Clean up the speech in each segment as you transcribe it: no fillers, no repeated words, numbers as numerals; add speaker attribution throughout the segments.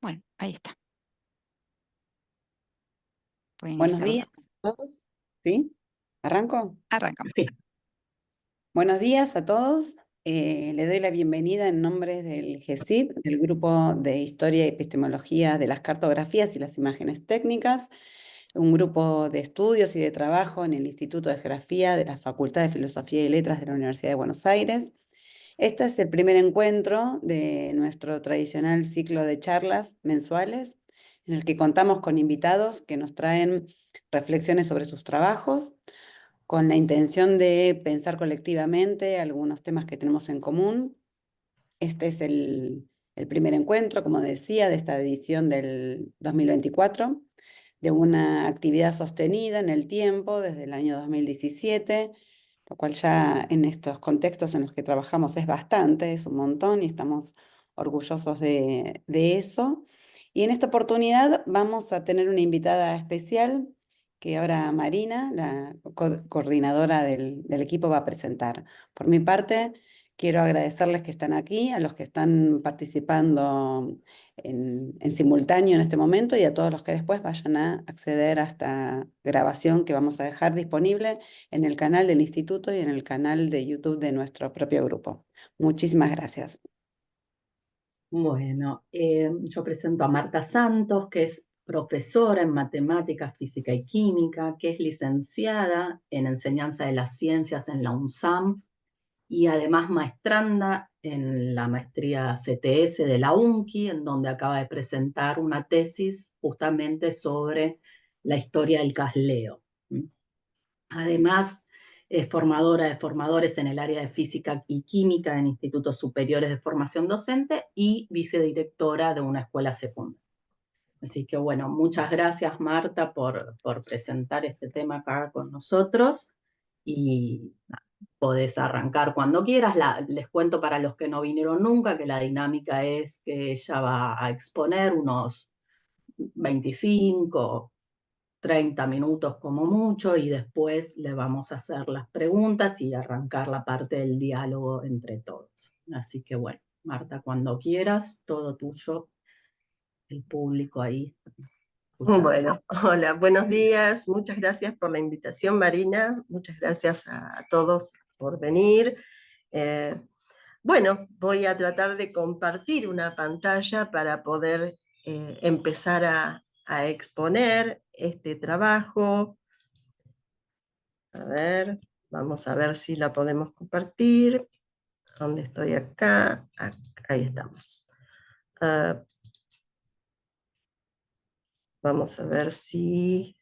Speaker 1: Bueno, ahí está. Puede
Speaker 2: Buenos
Speaker 1: iniciar.
Speaker 2: días a todos. ¿Sí? ¿Arranco?
Speaker 1: Arrancamos.
Speaker 3: Sí.
Speaker 2: Buenos días a todos. Le doy la bienvenida en nombre del GESID, del Grupo de Historia y Epistemología de las Cartografías y las Imágenes Técnicas, un grupo de estudios y de trabajo en el Instituto de Geografía de la Facultad de Filosofía y Letras de la Universidad de Buenos Aires. Este es el primer encuentro de nuestro tradicional ciclo de charlas mensuales, en el que contamos con invitados que nos traen reflexiones sobre sus trabajos, con la intención de pensar colectivamente algunos temas que tenemos en común. Este es el primer encuentro, como decía, de esta edición del 2024, de una actividad sostenida en el tiempo desde el año 2017, lo cual ya en estos contextos en los que trabajamos es bastante, es un montón y estamos orgullosos de eso. Y en esta oportunidad vamos a tener una invitada especial que ahora Marina, la coordinadora del equipo, va a presentar. Por mi parte, quiero agradecerles que están aquí, a los que están participando en simultáneo en este momento y a todos los que después vayan a acceder a esta grabación que vamos a dejar disponible en el canal del instituto y en el canal de YouTube de nuestro propio grupo. Muchísimas gracias.
Speaker 3: Bueno, yo presento a Marta Santos, que es profesora en matemáticas, física y química, que es licenciada en enseñanza de las ciencias en la UNSAM y además maestranda en la maestría CTS de la UNCI, en donde acaba de presentar una tesis justamente sobre la historia del casleo. Además, es formadora de formadores en el área de física y química en institutos superiores de formación docente y vicedirectora de una escuela secundaria. Así que bueno, muchas gracias Marta por presentar este tema acá con nosotros y podés arrancar cuando quieras. Les cuento para los que no vinieron nunca que la dinámica es que ella va a exponer unos 25 30 minutos como mucho y después le vamos a hacer las preguntas y arrancar la parte del diálogo entre todos. Así que bueno, Marta, cuando quieras, todo tuyo, el público ahí. Escuchando.
Speaker 4: Bueno, hola, buenos días. Muchas gracias por la invitación, Marina. Muchas gracias a todos por venir. Bueno, voy a tratar de compartir una pantalla para poder empezar a exponer este trabajo. A ver, vamos a ver si la podemos compartir. ¿Dónde estoy acá? Ahí estamos. Vamos a ver si...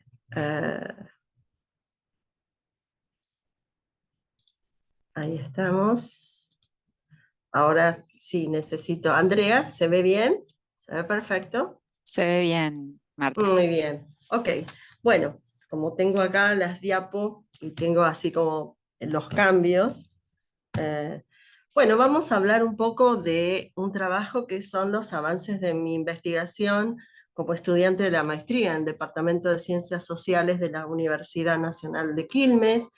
Speaker 4: ahí estamos. Ahora sí necesito... Andrea, ¿se ve bien? ¿Se ve perfecto?
Speaker 1: Se ve bien, Marta.
Speaker 4: Muy bien. Ok. Bueno, como tengo acá las diapos y tengo así como los cambios, bueno, vamos a hablar un poco de un trabajo que son los avances de mi investigación como estudiante de la maestría en el Departamento de Ciencias Sociales de la Universidad Nacional de Quilmes,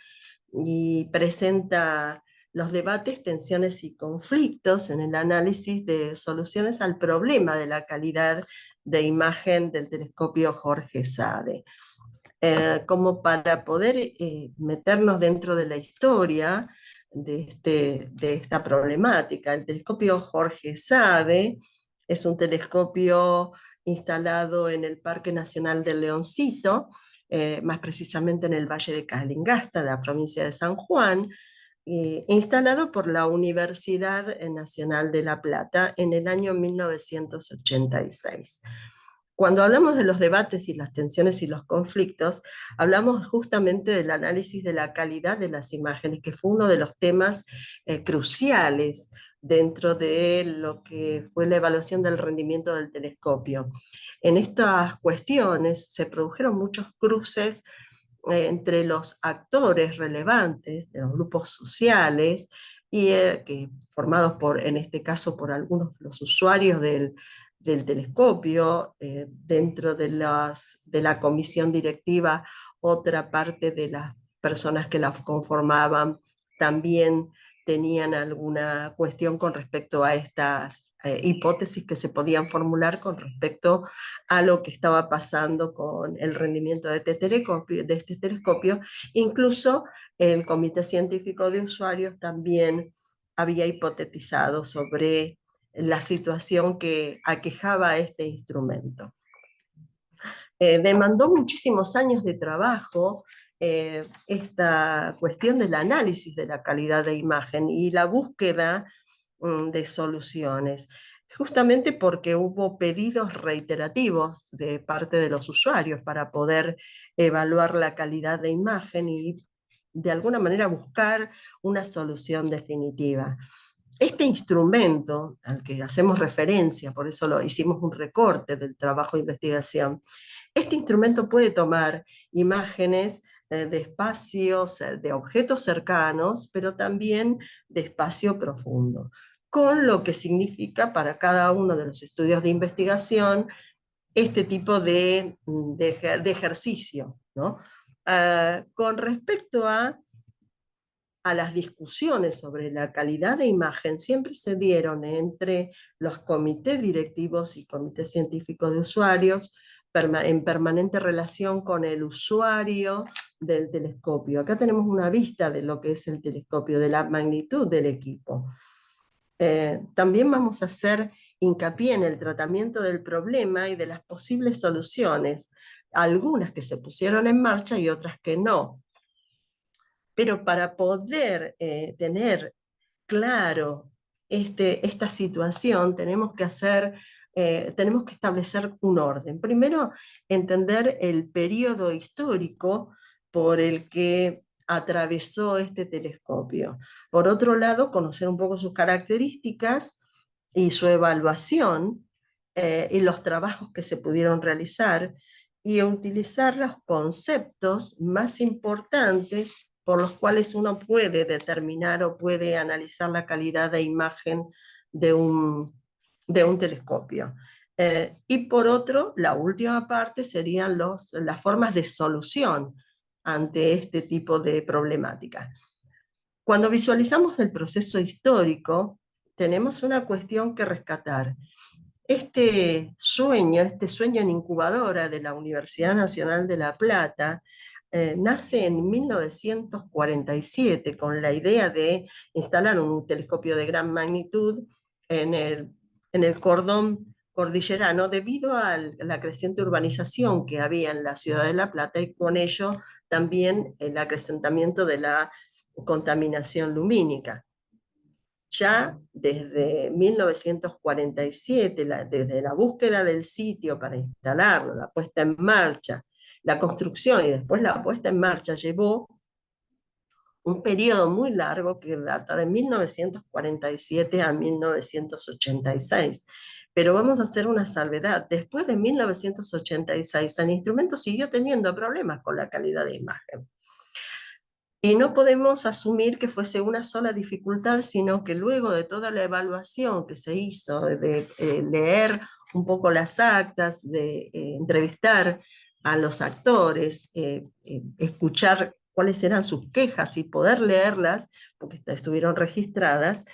Speaker 4: y presenta los debates, tensiones y conflictos en el análisis de soluciones al problema de la calidad de imagen del telescopio Jorge Sade. Como para poder meternos dentro de la historia de esta problemática. El telescopio Jorge Sade es un telescopio instalado en el Parque Nacional del Leoncito, más precisamente en el Valle de Calingasta, de la provincia de San Juan, instalado por la Universidad Nacional de La Plata en el año 1986. Cuando hablamos de los debates y las tensiones y los conflictos, hablamos justamente del análisis de la calidad de las imágenes, que fue uno de los temas cruciales dentro de lo que fue la evaluación del rendimiento del telescopio. En estas cuestiones se produjeron muchos cruces entre los actores relevantes de los grupos sociales y formados por, en este caso, por algunos de los usuarios del telescopio, dentro de la comisión directiva, otra parte de las personas que la conformaban también tenían alguna cuestión con respecto a estas hipótesis que se podían formular con respecto a lo que estaba pasando con el rendimiento de este telescopio. Incluso el Comité Científico de Usuarios también había hipotetizado sobre la situación que aquejaba a este instrumento. Demandó muchísimos años de trabajo esta cuestión del análisis de la calidad de imagen y la búsqueda de soluciones, justamente porque hubo pedidos reiterativos de parte de los usuarios para poder evaluar la calidad de imagen y de alguna manera buscar una solución definitiva. Este instrumento al que hacemos referencia, por eso lo hicimos un recorte del trabajo de investigación, este instrumento puede tomar imágenes de espacios, de objetos cercanos, pero también de espacio profundo, con lo que significa para cada uno de los estudios de investigación este tipo de ejercicio, ¿no? Con respecto a las discusiones sobre la calidad de imagen, siempre se dieron entre los comités directivos y comités científicos de usuarios, en permanente relación con el usuario del telescopio. Acá tenemos una vista de lo que es el telescopio, de la magnitud del equipo. También vamos a hacer hincapié en el tratamiento del problema y de las posibles soluciones, algunas que se pusieron en marcha y otras que no. Pero para poder tener claro esta situación, tenemos que establecer un orden. Primero, entender el periodo histórico por el que atravesó este telescopio. Por otro lado, conocer un poco sus características y su evaluación y los trabajos que se pudieron realizar, y utilizar los conceptos más importantes por los cuales uno puede determinar o puede analizar la calidad de imagen de un telescopio. Y por otro, la última parte serían las formas de solución ante este tipo de problemática. Cuando visualizamos el proceso histórico, tenemos una cuestión que rescatar. Este sueño en incubadora de la Universidad Nacional de La Plata nace en 1947 con la idea de instalar un telescopio de gran magnitud en el cordón cordillerano debido a la creciente urbanización que había en la ciudad de La Plata y con ello también el acrecentamiento de la contaminación lumínica. Ya desde 1947, desde la búsqueda del sitio para instalarlo, la puesta en marcha, la construcción y después la puesta en marcha, llevó un periodo muy largo que data de 1947 a 1986. Pero vamos a hacer una salvedad. Después de 1986, el instrumento siguió teniendo problemas con la calidad de imagen. Y no podemos asumir que fuese una sola dificultad, sino que luego de toda la evaluación que se hizo, de leer un poco las actas, de entrevistar a los actores, escuchar cuáles eran sus quejas y poder leerlas, porque estuvieron registradas,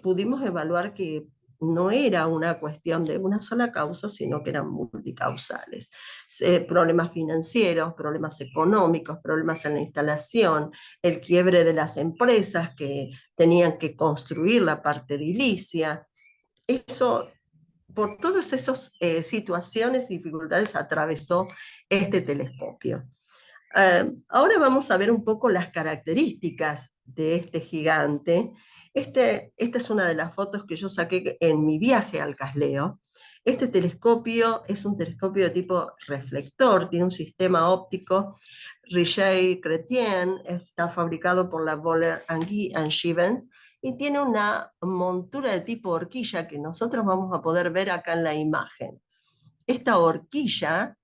Speaker 4: pudimos evaluar que no era una cuestión de una sola causa, sino que eran multicausales. Problemas financieros, problemas económicos, problemas en la instalación, el quiebre de las empresas que tenían que construir la parte edilicia. Eso, por todas esas situaciones y dificultades atravesó este telescopio. Ahora vamos a ver un poco las características de este gigante. Esta es una de las fotos que yo saqué en mi viaje al Casleo. Este telescopio es un telescopio de tipo reflector, tiene un sistema óptico Richet-Chrétien, está fabricado por la Bohler & Stevens y tiene una montura de tipo horquilla que nosotros vamos a poder ver acá en la imagen. Esta horquilla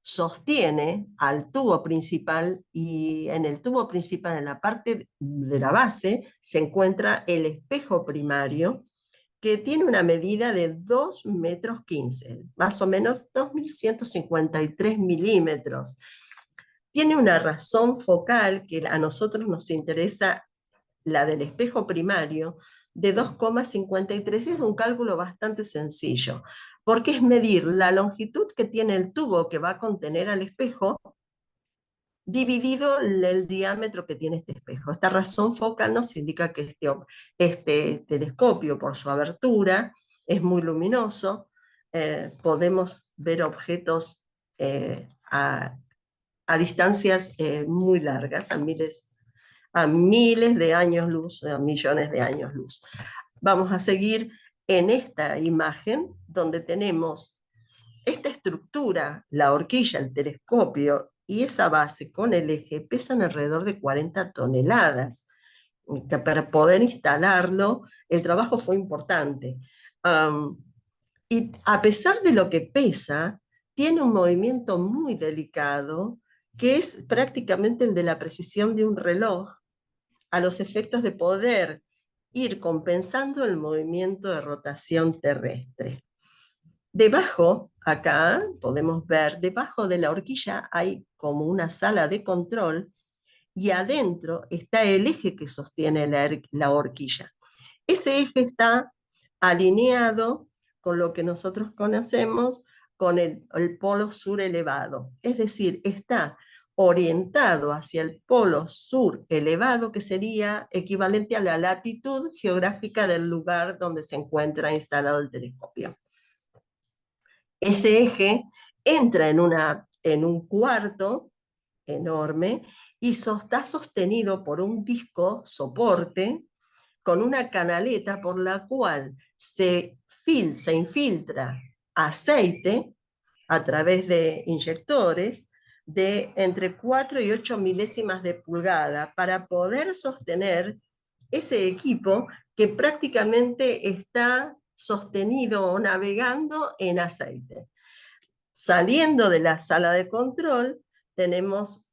Speaker 4: sostiene al tubo principal y en el tubo principal, en la parte de la base, se encuentra el espejo primario que tiene una medida de 2,15 metros, más o menos 2.153 milímetros. Tiene una razón focal que a nosotros nos interesa la del espejo primario, de 2,53, y es un cálculo bastante sencillo, porque es medir la longitud que tiene el tubo que va a contener al espejo, dividido el diámetro que tiene este espejo. Esta razón focal nos indica que este telescopio, por su abertura, es muy luminoso. Podemos ver objetos a distancias muy largas, a miles de años luz, a millones de años luz. Vamos a seguir en esta imagen donde tenemos esta estructura, la horquilla, el telescopio y esa base con el eje pesan alrededor de 40 toneladas. Para poder instalarlo, el trabajo fue importante. Y a pesar de lo que pesa, tiene un movimiento muy delicado, que es prácticamente el de la precisión de un reloj, a los efectos de poder ir compensando el movimiento de rotación terrestre. Debajo, acá podemos ver, debajo de la horquilla hay como una sala de control y adentro está el eje que sostiene la horquilla. Ese eje está alineado con lo que nosotros conocemos con el polo sur elevado, es decir, está orientado hacia el polo sur elevado, que sería equivalente a la latitud geográfica del lugar donde se encuentra instalado el telescopio. Ese eje entra en un cuarto enorme y está sostenido por un disco soporte con una canaleta por la cual se infiltra aceite a través de inyectores de entre 4 y 8 milésimas de pulgada para poder sostener ese equipo que prácticamente está sostenido o navegando en aceite. Saliendo de la sala de control, tenemos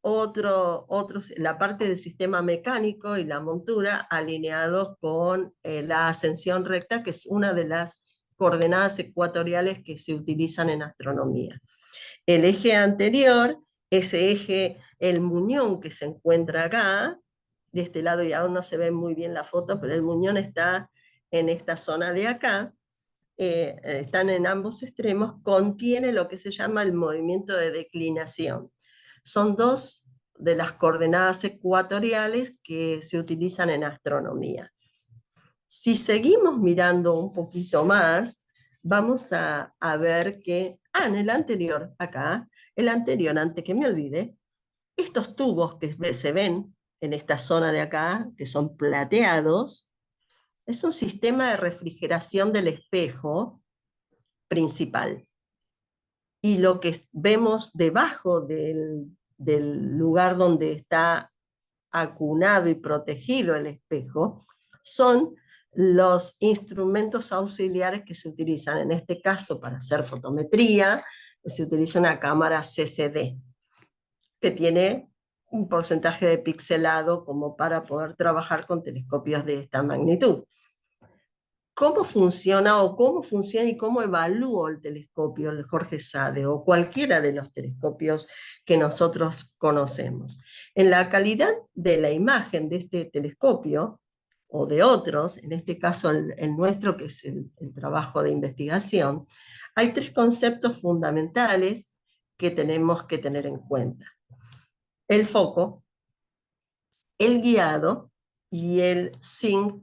Speaker 4: la parte del sistema mecánico y la montura alineados con la ascensión recta, que es una de las coordenadas ecuatoriales que se utilizan en astronomía. El eje anterior, ese eje, el muñón que se encuentra acá, de este lado y aún no se ve muy bien la foto, pero el muñón está en esta zona de acá, están en ambos extremos, contiene lo que se llama el movimiento de declinación. Son dos de las coordenadas ecuatoriales que se utilizan en astronomía. Si seguimos mirando un poquito más, vamos a ver que, en el anterior, acá, el anterior, antes que me olvide, estos tubos que se ven en esta zona de acá, que son plateados, es un sistema de refrigeración del espejo principal. Y lo que vemos debajo del lugar donde está acunado y protegido el espejo son los instrumentos auxiliares que se utilizan. En este caso, para hacer fotometría, se utiliza una cámara CCD, que tiene un porcentaje de pixelado como para poder trabajar con telescopios de esta magnitud. ¿Cómo funciona y cómo evalúo el telescopio, el Jorge Sade, o cualquiera de los telescopios que nosotros conocemos? En la calidad de la imagen de este telescopio, o de otros, en este caso el nuestro, que es el trabajo de investigación, hay tres conceptos fundamentales que tenemos que tener en cuenta: el foco, el guiado y el zinc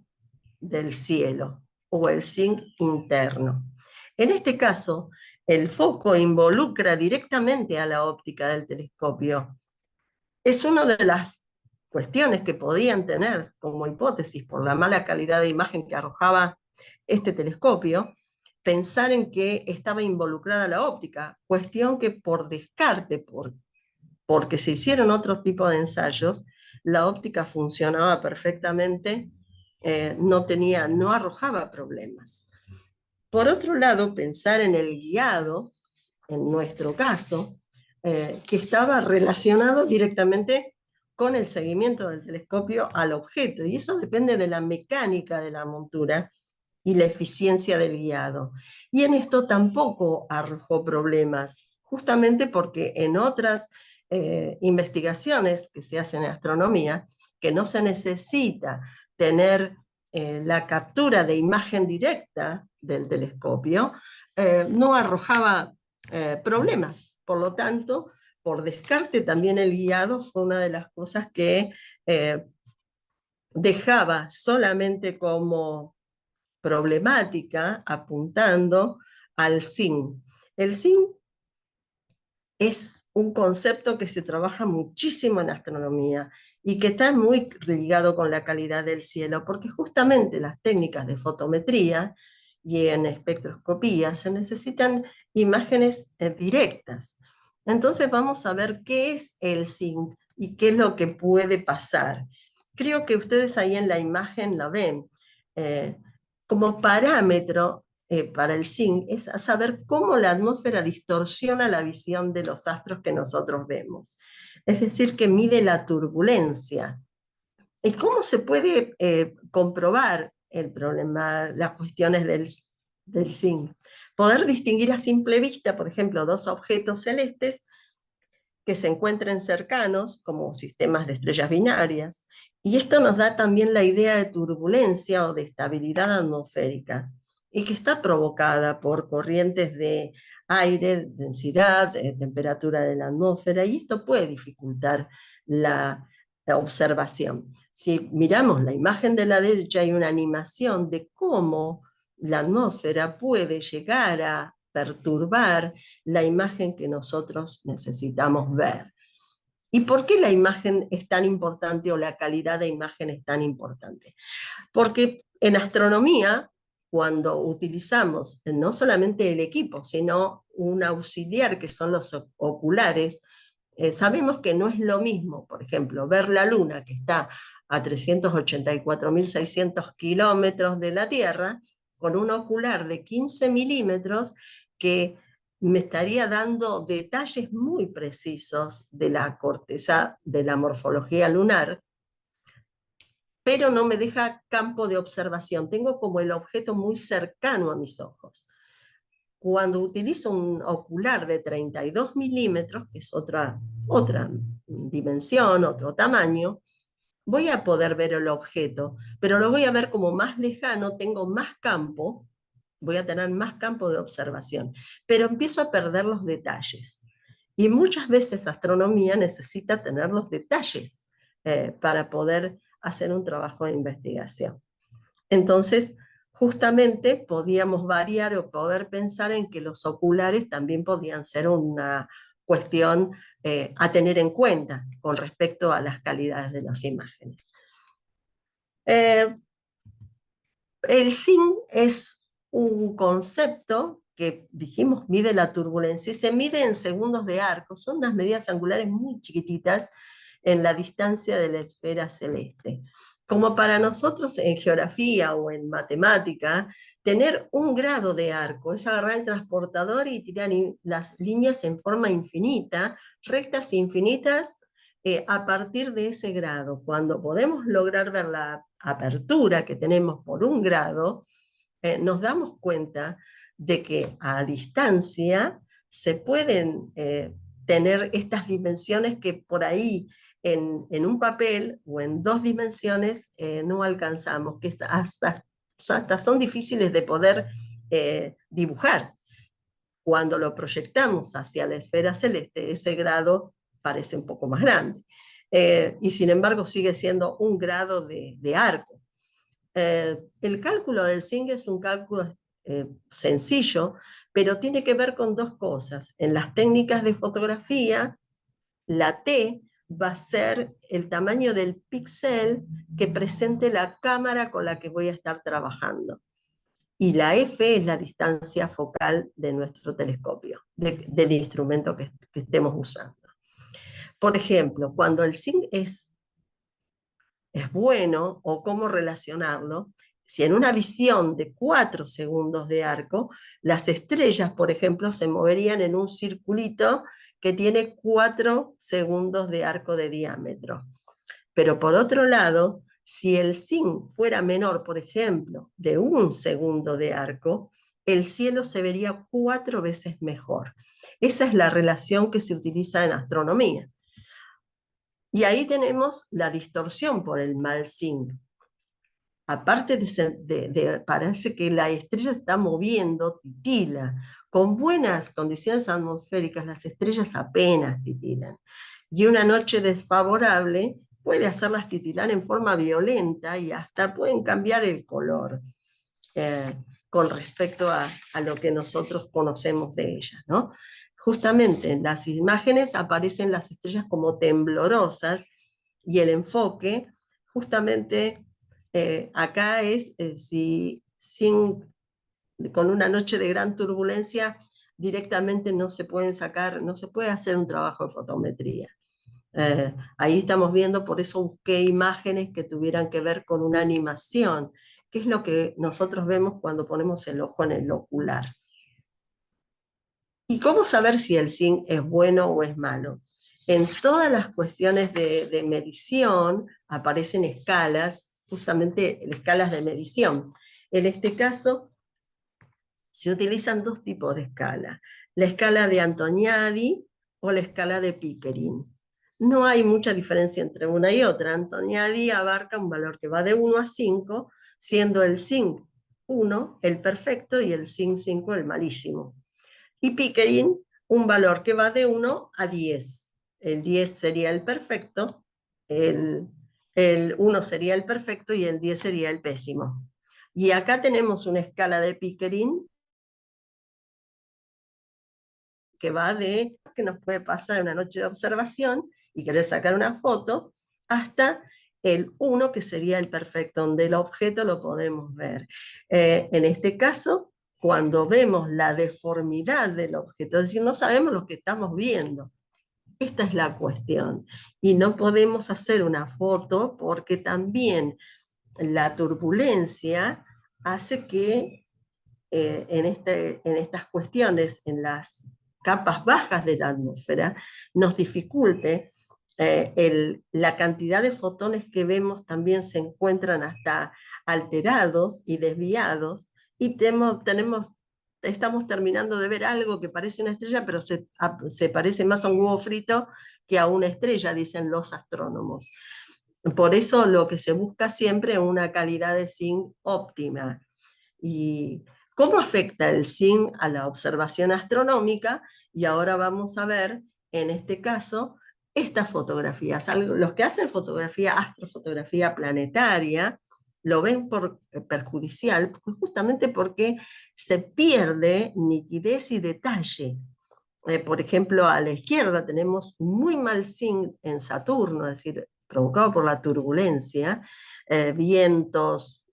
Speaker 4: del cielo, o el zinc interno. En este caso, el foco involucra directamente a la óptica del telescopio. Es una de las cuestiones que podían tener como hipótesis por la mala calidad de imagen que arrojaba este telescopio, pensar en que estaba involucrada la óptica, cuestión que por descarte, porque se hicieron otro tipo de ensayos, la óptica funcionaba perfectamente, no arrojaba problemas. Por otro lado, pensar en el guiado, en nuestro caso, que estaba relacionado directamente con el seguimiento del telescopio al objeto, y eso depende de la mecánica de la montura y la eficiencia del guiado. Y en esto tampoco arrojó problemas, justamente porque en otras investigaciones que se hacen en astronomía, que no se necesita tener la captura de imagen directa del telescopio, no arrojaba problemas. Por lo tanto, por descarte también el guiado fue una de las cosas que dejaba solamente como problemática apuntando al SIN. El SIN es un concepto que se trabaja muchísimo en astronomía y que está muy ligado con la calidad del cielo, porque justamente las técnicas de fotometría y en espectroscopía se necesitan imágenes directas. Entonces vamos a ver qué es el SIN y qué es lo que puede pasar. Creo que ustedes ahí en la imagen la ven. Como parámetro para el SIN es saber cómo la atmósfera distorsiona la visión de los astros que nosotros vemos. Es decir, que mide la turbulencia. ¿Y cómo se puede comprobar el problema, las cuestiones del SIN? Poder distinguir a simple vista, por ejemplo, dos objetos celestes que se encuentren cercanos, como sistemas de estrellas binarias, y esto nos da también la idea de turbulencia o de estabilidad atmosférica, y que está provocada por corrientes de aire, densidad, temperatura de la atmósfera, y esto puede dificultar la observación. Si miramos la imagen de la derecha, hay una animación de cómo la atmósfera puede llegar a perturbar la imagen que nosotros necesitamos ver. ¿Y por qué la imagen es tan importante o la calidad de imagen es tan importante? Porque en astronomía, cuando utilizamos no solamente el equipo, sino un auxiliar que son los oculares, sabemos que no es lo mismo, por ejemplo, ver la Luna que está a 384.600 kilómetros de la Tierra, con un ocular de 15 milímetros que me estaría dando detalles muy precisos de la corteza, de la morfología lunar, pero no me deja campo de observación. Tengo como el objeto muy cercano a mis ojos. Cuando utilizo un ocular de 32 milímetros, que es otra dimensión, otro tamaño, voy a poder ver el objeto, pero lo voy a ver como más lejano, tengo más campo, voy a tener más campo de observación, pero empiezo a perder los detalles. Y muchas veces astronomía necesita tener los detalles para poder hacer un trabajo de investigación. Entonces, justamente podíamos variar o poder pensar en que los oculares también podían ser una cuestión a tener en cuenta con respecto a las calidades de las imágenes. El SIN es un concepto que dijimos mide la turbulencia y se mide en segundos de arco. Son unas medidas angulares muy chiquititas en la distancia de la esfera celeste. Como para nosotros en geografía o en matemática, tener un grado de arco es agarrar el transportador y tirar las líneas en forma infinita, rectas infinitas, a partir de ese grado. Cuando podemos lograr ver la apertura que tenemos por un grado, nos damos cuenta de que a distancia se pueden tener estas dimensiones que por ahí en un papel o en dos dimensiones no alcanzamos, que hasta son difíciles de poder dibujar. Cuando lo proyectamos hacia la esfera celeste, ese grado parece un poco más grande. Y sin embargo sigue siendo un grado de arco. El cálculo del SIN es un cálculo sencillo, pero tiene que ver con dos cosas. En las técnicas de fotografía, la T va a ser el tamaño del píxel que presente la cámara con la que voy a estar trabajando. Y la F es la distancia focal de nuestro telescopio, del instrumento que estemos usando. Por ejemplo, cuando el SIN es bueno, o cómo relacionarlo, si en una visión de 4 segundos de arco, las estrellas, por ejemplo, se moverían en un circulito que tiene 4 segundos de arco de diámetro. Pero por otro lado, si el SIN fuera menor, por ejemplo, de 1 segundo de arco, el cielo se vería 4 veces mejor. Esa es la relación que se utiliza en astronomía. Y ahí tenemos la distorsión por el mal SIN. aparte parece que la estrella está moviendo, titila. Con buenas condiciones atmosféricas, las estrellas apenas titilan. Y una noche desfavorable puede hacerlas titilar en forma violenta y hasta pueden cambiar el color con respecto a lo que nosotros conocemos de ellas, ¿no? Justamente en las imágenes aparecen las estrellas como temblorosas y el enfoque justamente acá es con una noche de gran turbulencia directamente no se pueden sacar, no se puede hacer un trabajo de fotometría. Ahí estamos viendo, por eso busqué imágenes que tuvieran que ver con una animación, que es lo que nosotros vemos cuando ponemos el ojo en el ocular. ¿Y cómo saber si el zinc es bueno o es malo? En todas las cuestiones de medición aparecen escalas, justamente escalas de medición. En este caso, se utilizan dos tipos de escala, la escala de Antoniadi o la escala de Pickering. No hay mucha diferencia entre una y otra. Antoniadi abarca un valor que va de 1 a 5, siendo el zinc 1 el perfecto y el zinc 5 el malísimo. Y Pickering, un valor que va de 1 a 10. El 10 sería el perfecto, el 1 sería el perfecto y el 10 sería el pésimo. Y acá tenemos una escala de Pickering que va de que nos puede pasar una noche de observación y querer sacar una foto, hasta el 1, que sería el perfecto, donde el objeto lo podemos ver. En este caso, cuando vemos la deformidad del objeto, es decir, no sabemos lo que estamos viendo. Esta es la cuestión. Y no podemos hacer una foto porque también la turbulencia hace que en estas cuestiones, en las capas bajas de la atmósfera, nos dificulte la cantidad de fotones que vemos también se encuentran hasta alterados y desviados, y estamos terminando de ver algo que parece una estrella, pero se parece más a un huevo frito que a una estrella, dicen los astrónomos. Por eso lo que se busca siempre es una calidad de zinc óptima. ¿Y cómo afecta el zinc a la observación astronómica? Y ahora vamos a ver, en este caso, estas fotografías. Los que hacen astrofotografía planetaria, lo ven perjudicial, justamente porque se pierde nitidez y detalle. Por ejemplo, a la izquierda tenemos muy mal zinc en Saturno, es decir, provocado por la turbulencia, vientos,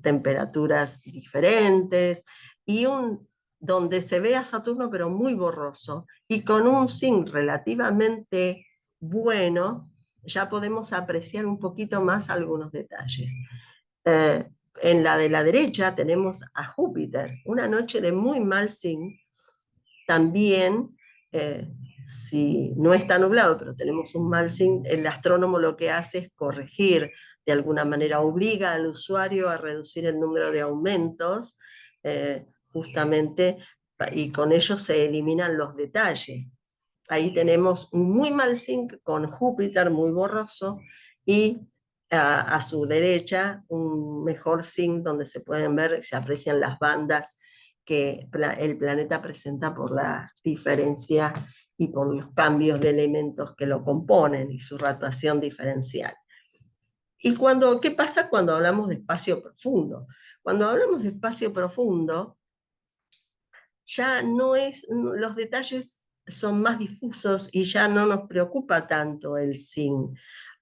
Speaker 4: temperaturas diferentes, y donde se ve a Saturno pero muy borroso, y con un zinc relativamente bueno, ya podemos apreciar un poquito más algunos detalles. En la de la derecha tenemos a Júpiter, una noche de muy mal zinc, también, si no está nublado, pero tenemos un mal zinc, el astrónomo lo que hace es corregir, de alguna manera obliga al usuario a reducir el número de aumentos, justamente, y con ello se eliminan los detalles. Ahí tenemos un muy mal zinc con Júpiter muy borroso, y a su derecha un mejor zinc donde se pueden ver, se aprecian las bandas que el planeta presenta por la diferencia y por los cambios de elementos que lo componen y su rotación diferencial. ¿Y qué pasa cuando hablamos de espacio profundo? Cuando hablamos de espacio profundo, ya los detalles son más difusos y ya no nos preocupa tanto el zinc,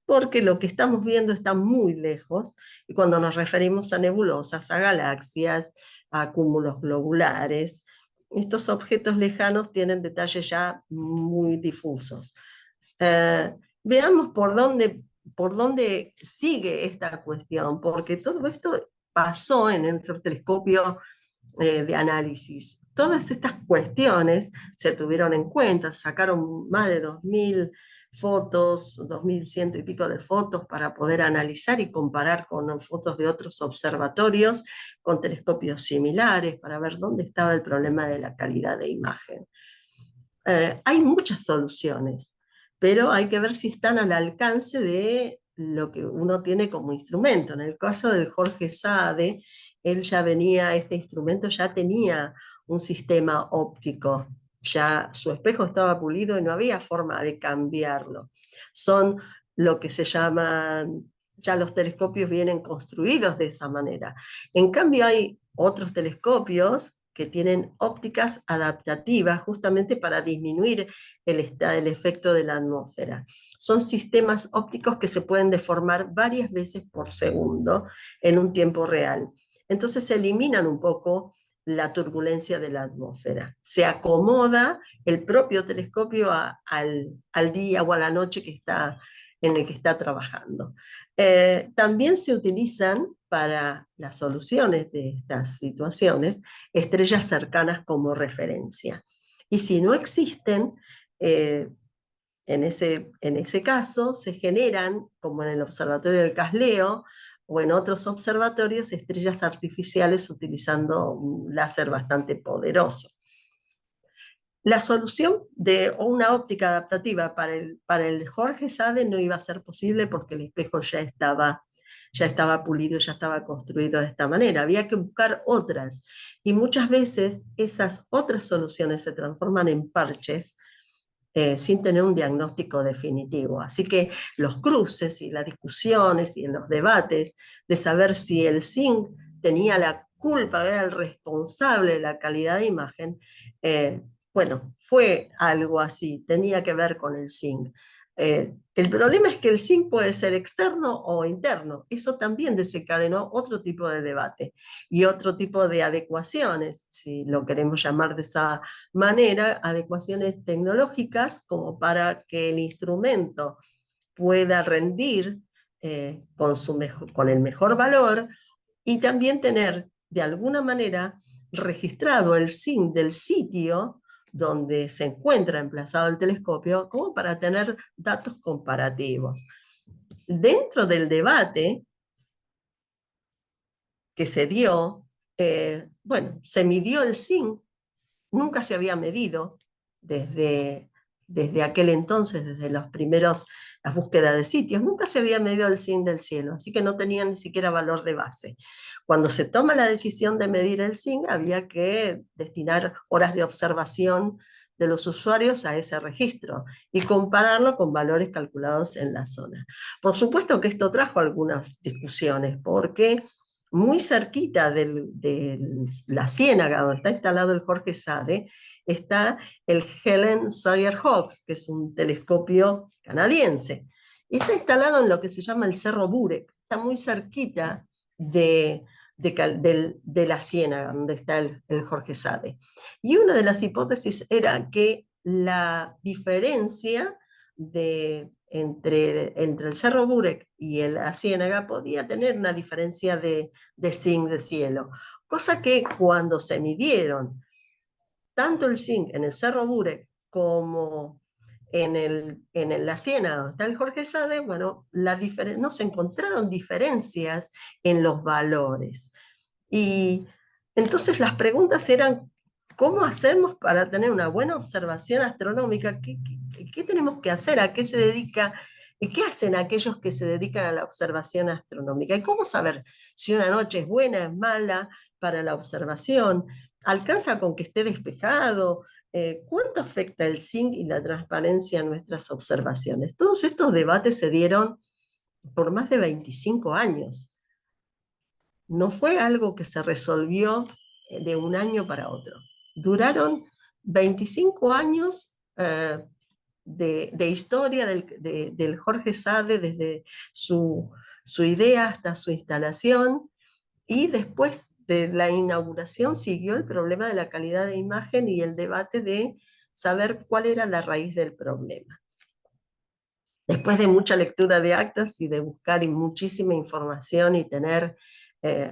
Speaker 4: porque lo que estamos viendo está muy lejos, y cuando nos referimos a nebulosas, a galaxias, a cúmulos globulares, estos objetos lejanos tienen detalles ya muy difusos. Veamos por dónde sigue esta cuestión, porque todo esto pasó en nuestro telescopio de análisis. Todas estas cuestiones se tuvieron en cuenta, sacaron más de 2000 fotos, 2100 y pico de fotos para poder analizar y comparar con fotos de otros observatorios con telescopios similares para ver dónde estaba el problema de la calidad de imagen. Hay muchas soluciones, pero hay que ver si están al alcance de lo que uno tiene como instrumento. En el caso del Jorge Sade, él ya venía, este instrumento ya tenía un sistema óptico, ya su espejo estaba pulido y no había forma de cambiarlo. Son lo que se llaman, ya los telescopios vienen construidos de esa manera. En cambio hay otros telescopios que tienen ópticas adaptativas justamente para disminuir el efecto de la atmósfera. Son sistemas ópticos que se pueden deformar varias veces por segundo en un tiempo real. Entonces se eliminan un poco la turbulencia de la atmósfera. Se acomoda el propio telescopio al día o a la noche en el que está trabajando. También se utilizan para las soluciones de estas situaciones estrellas cercanas como referencia. Y si no existen, en ese caso se generan, como en el Observatorio del Casleo o en otros observatorios, estrellas artificiales utilizando un láser bastante poderoso. La solución de una óptica adaptativa para el Jorge Sade no iba a ser posible porque el espejo ya estaba pulido, ya estaba construido de esta manera. Había que buscar otras. Y muchas veces esas otras soluciones se transforman en parches sin tener un diagnóstico definitivo. Así que los cruces y las discusiones y los debates de saber si el zinc tenía la culpa, era el responsable de la calidad de imagen, bueno, fue algo así, tenía que ver con el zinc. El problema es que el zinc puede ser externo o interno. Eso también desencadenó otro tipo de debate y otro tipo de adecuaciones, si lo queremos llamar de esa manera, adecuaciones tecnológicas como para que el instrumento pueda rendir con el mejor valor y también tener de alguna manera registrado el zinc del sitio donde se encuentra emplazado el telescopio, como para tener datos comparativos. Dentro del debate que se dio, bueno, se midió el zinc, nunca se había medido desde aquel entonces, desde las búsquedas de sitios, nunca se había medido el zinc del cielo, así que no tenía ni siquiera valor de base. Cuando se toma la decisión de medir el zinc, había que destinar horas de observación de los usuarios a ese registro y compararlo con valores calculados en la zona. Por supuesto que esto trajo algunas discusiones, porque muy cerquita de la ciénaga donde está instalado el Jorge Sade, está el Helen Sawyer Hawks, que es un telescopio canadiense. Y está instalado en lo que se llama el Cerro Burek, está muy cerquita de la ciénaga donde está el Jorge Sade. Y una de las hipótesis era que la diferencia entre el Cerro Burek y la ciénaga podía tener una diferencia de zinc de cielo, cosa que cuando se midieron tanto el zinc en el Cerro Burek como en la ciénaga donde está el Jorge Sade, bueno, no se encontraron diferencias en los valores. Y entonces las preguntas eran, ¿cómo hacemos para tener una buena observación astronómica? ¿Qué tenemos que hacer? ¿A qué se dedica? ¿Qué hacen aquellos que se dedican a la observación astronómica? ¿Y cómo saber si una noche es buena, es mala para la observación? ¿Alcanza con que esté despejado? ¿Cuánto afecta el zinc y la transparencia en nuestras observaciones? Todos estos debates se dieron por más de 25 años. No fue algo que se resolvió de un año para otro. Duraron 25 años de historia del Jorge Sade, desde su idea hasta su instalación, y después de la inauguración siguió el problema de la calidad de imagen y el debate de saber cuál era la raíz del problema. Después de mucha lectura de actas y de buscar muchísima información y tener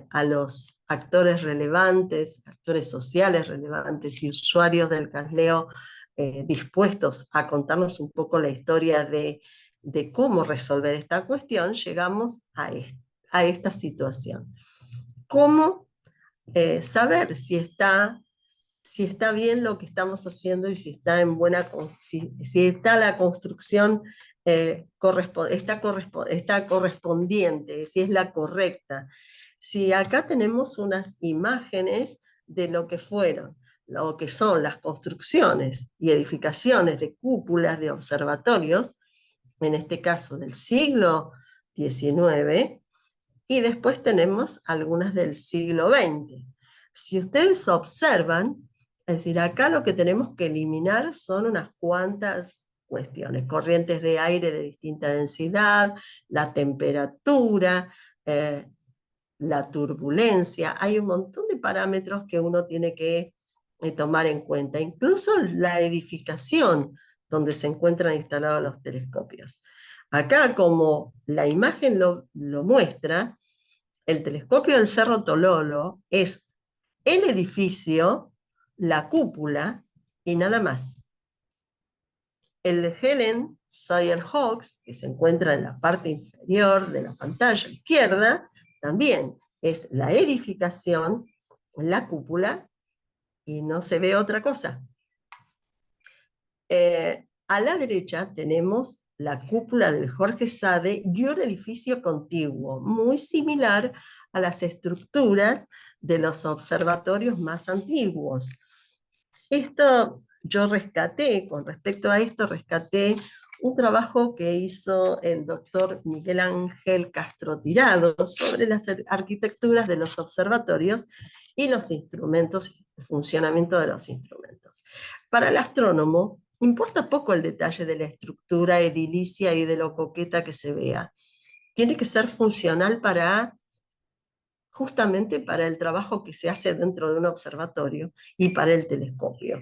Speaker 4: a los actores relevantes, actores sociales relevantes y usuarios del Casleo dispuestos a contarnos un poco la historia de cómo resolver esta cuestión, llegamos a esta situación. ¿Cómo saber si está bien lo que estamos haciendo y si está si está la construcción está correspondiente, si es la correcta. Si acá tenemos unas imágenes de lo que fueron, lo que son las construcciones y edificaciones de cúpulas de observatorios, en este caso del siglo XIX, y después tenemos algunas del siglo XX. Si ustedes observan, es decir, acá lo que tenemos que eliminar son unas cuantas cuestiones, corrientes de aire de distinta densidad, la temperatura, la turbulencia, hay un montón de parámetros que uno tiene que tomar en cuenta, incluso la edificación donde se encuentran instalados los telescopios. Acá, como la imagen lo muestra, el telescopio del Cerro Tololo es el edificio, la cúpula y nada más. El de Helen Sawyer Hawks, que se encuentra en la parte inferior de la pantalla izquierda, también es la edificación, la cúpula, y no se ve otra cosa. A la derecha tenemos la cúpula del Jorge Sade y un edificio contiguo, muy similar a las estructuras de los observatorios más antiguos. Yo rescaté, con respecto a esto, rescaté un trabajo que hizo el doctor Miguel Ángel Castro Tirado sobre las arquitecturas de los observatorios y los instrumentos, el funcionamiento de los instrumentos. Para el astrónomo, importa poco el detalle de la estructura edilicia y de lo coqueta que se vea. Tiene que ser funcional justamente para el trabajo que se hace dentro de un observatorio y para el telescopio.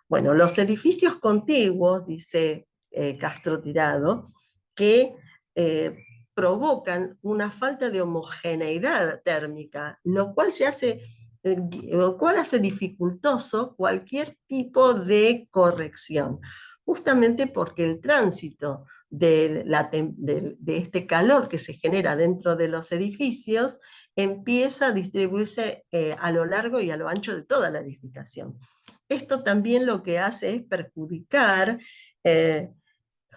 Speaker 4: Bueno, los edificios contiguos, dice Castro Tirado, que provocan una falta de homogeneidad térmica, lo cual hace dificultoso cualquier tipo de corrección, justamente porque el tránsito de este calor que se genera dentro de los edificios empieza a distribuirse a lo largo y a lo ancho de toda la edificación. Esto también lo que hace es perjudicar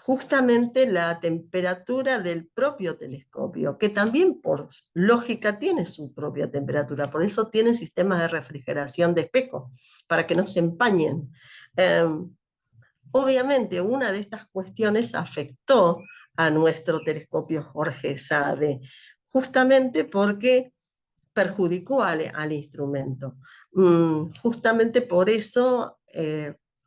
Speaker 4: justamente la temperatura del propio telescopio, que también por lógica tiene su propia temperatura, por eso tiene sistemas de refrigeración de espejo, para que no se empañen. Obviamente una de estas cuestiones afectó a nuestro telescopio Jorge Sade, justamente porque perjudicó al instrumento. Justamente por eso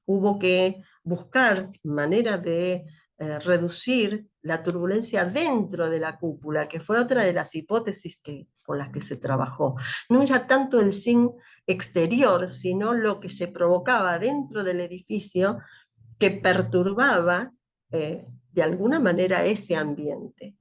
Speaker 4: hubo que buscar maneras de reducir la turbulencia dentro de la cúpula, que fue otra de las hipótesis con las que se trabajó. No era tanto el zinc exterior, sino lo que se provocaba dentro del edificio que perturbaba de alguna manera ese ambiente.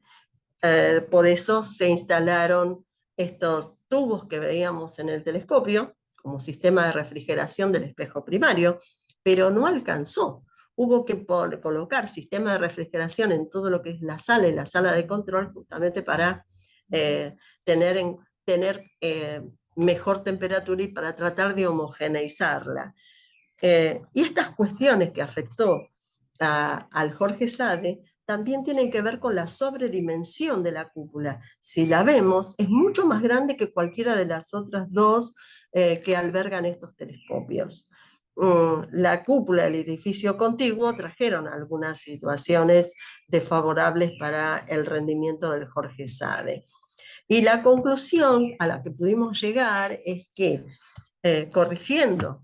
Speaker 4: Por eso se instalaron estos tubos que veíamos en el telescopio como sistema de refrigeración del espejo primario, pero no alcanzó. Hubo que colocar sistema de refrigeración en todo lo que es la sala y la sala de control, justamente para tener mejor temperatura y para tratar de homogeneizarla. Y estas cuestiones que afectó al Jorge Sade también tienen que ver con la sobredimensión de la cúpula. Si la vemos, es mucho más grande que cualquiera de las otras dos que albergan estos telescopios. La cúpula del edificio contiguo trajeron algunas situaciones desfavorables para el rendimiento del Jorge Sade. Y la conclusión a la que pudimos llegar es que corrigiendo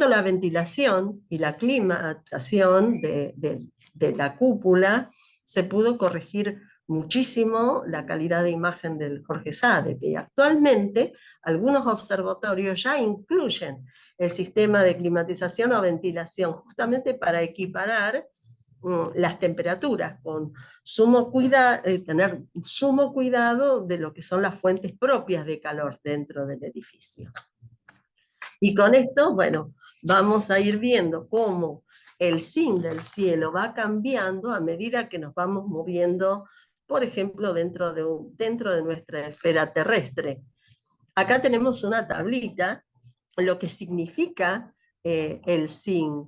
Speaker 4: la ventilación y la climatación de la cúpula, se pudo corregir muchísimo la calidad de imagen del Jorge Sade, y actualmente algunos observatorios ya incluyen el sistema de climatización o ventilación, justamente para equiparar las temperaturas, con tener sumo cuidado de lo que son las fuentes propias de calor dentro del edificio. Y con esto, bueno, vamos a ir viendo cómo el zinc del cielo va cambiando a medida que nos vamos moviendo, por ejemplo, dentro de nuestra esfera terrestre. Acá tenemos una tablita, lo que significa el zinc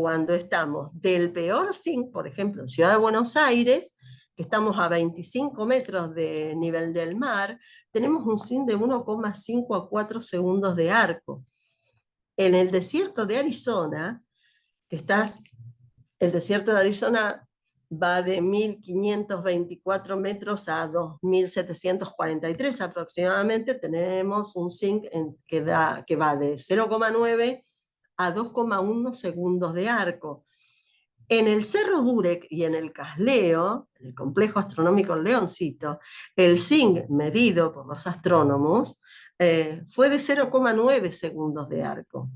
Speaker 4: cuando estamos del peor zinc, por ejemplo, en Ciudad de Buenos Aires, que estamos a 25 metros de nivel del mar, tenemos un zinc de 1,5 a 4 segundos de arco. En el desierto de Arizona, el desierto de Arizona va de 1524 metros a 2743 aproximadamente, tenemos un zinc que va de 0,9 a 2,1 segundos de arco. En el Cerro Burek y en el Casleo, en el complejo astronómico Leoncito, el zinc medido por los astrónomos fue de 0,9 segundos de arco,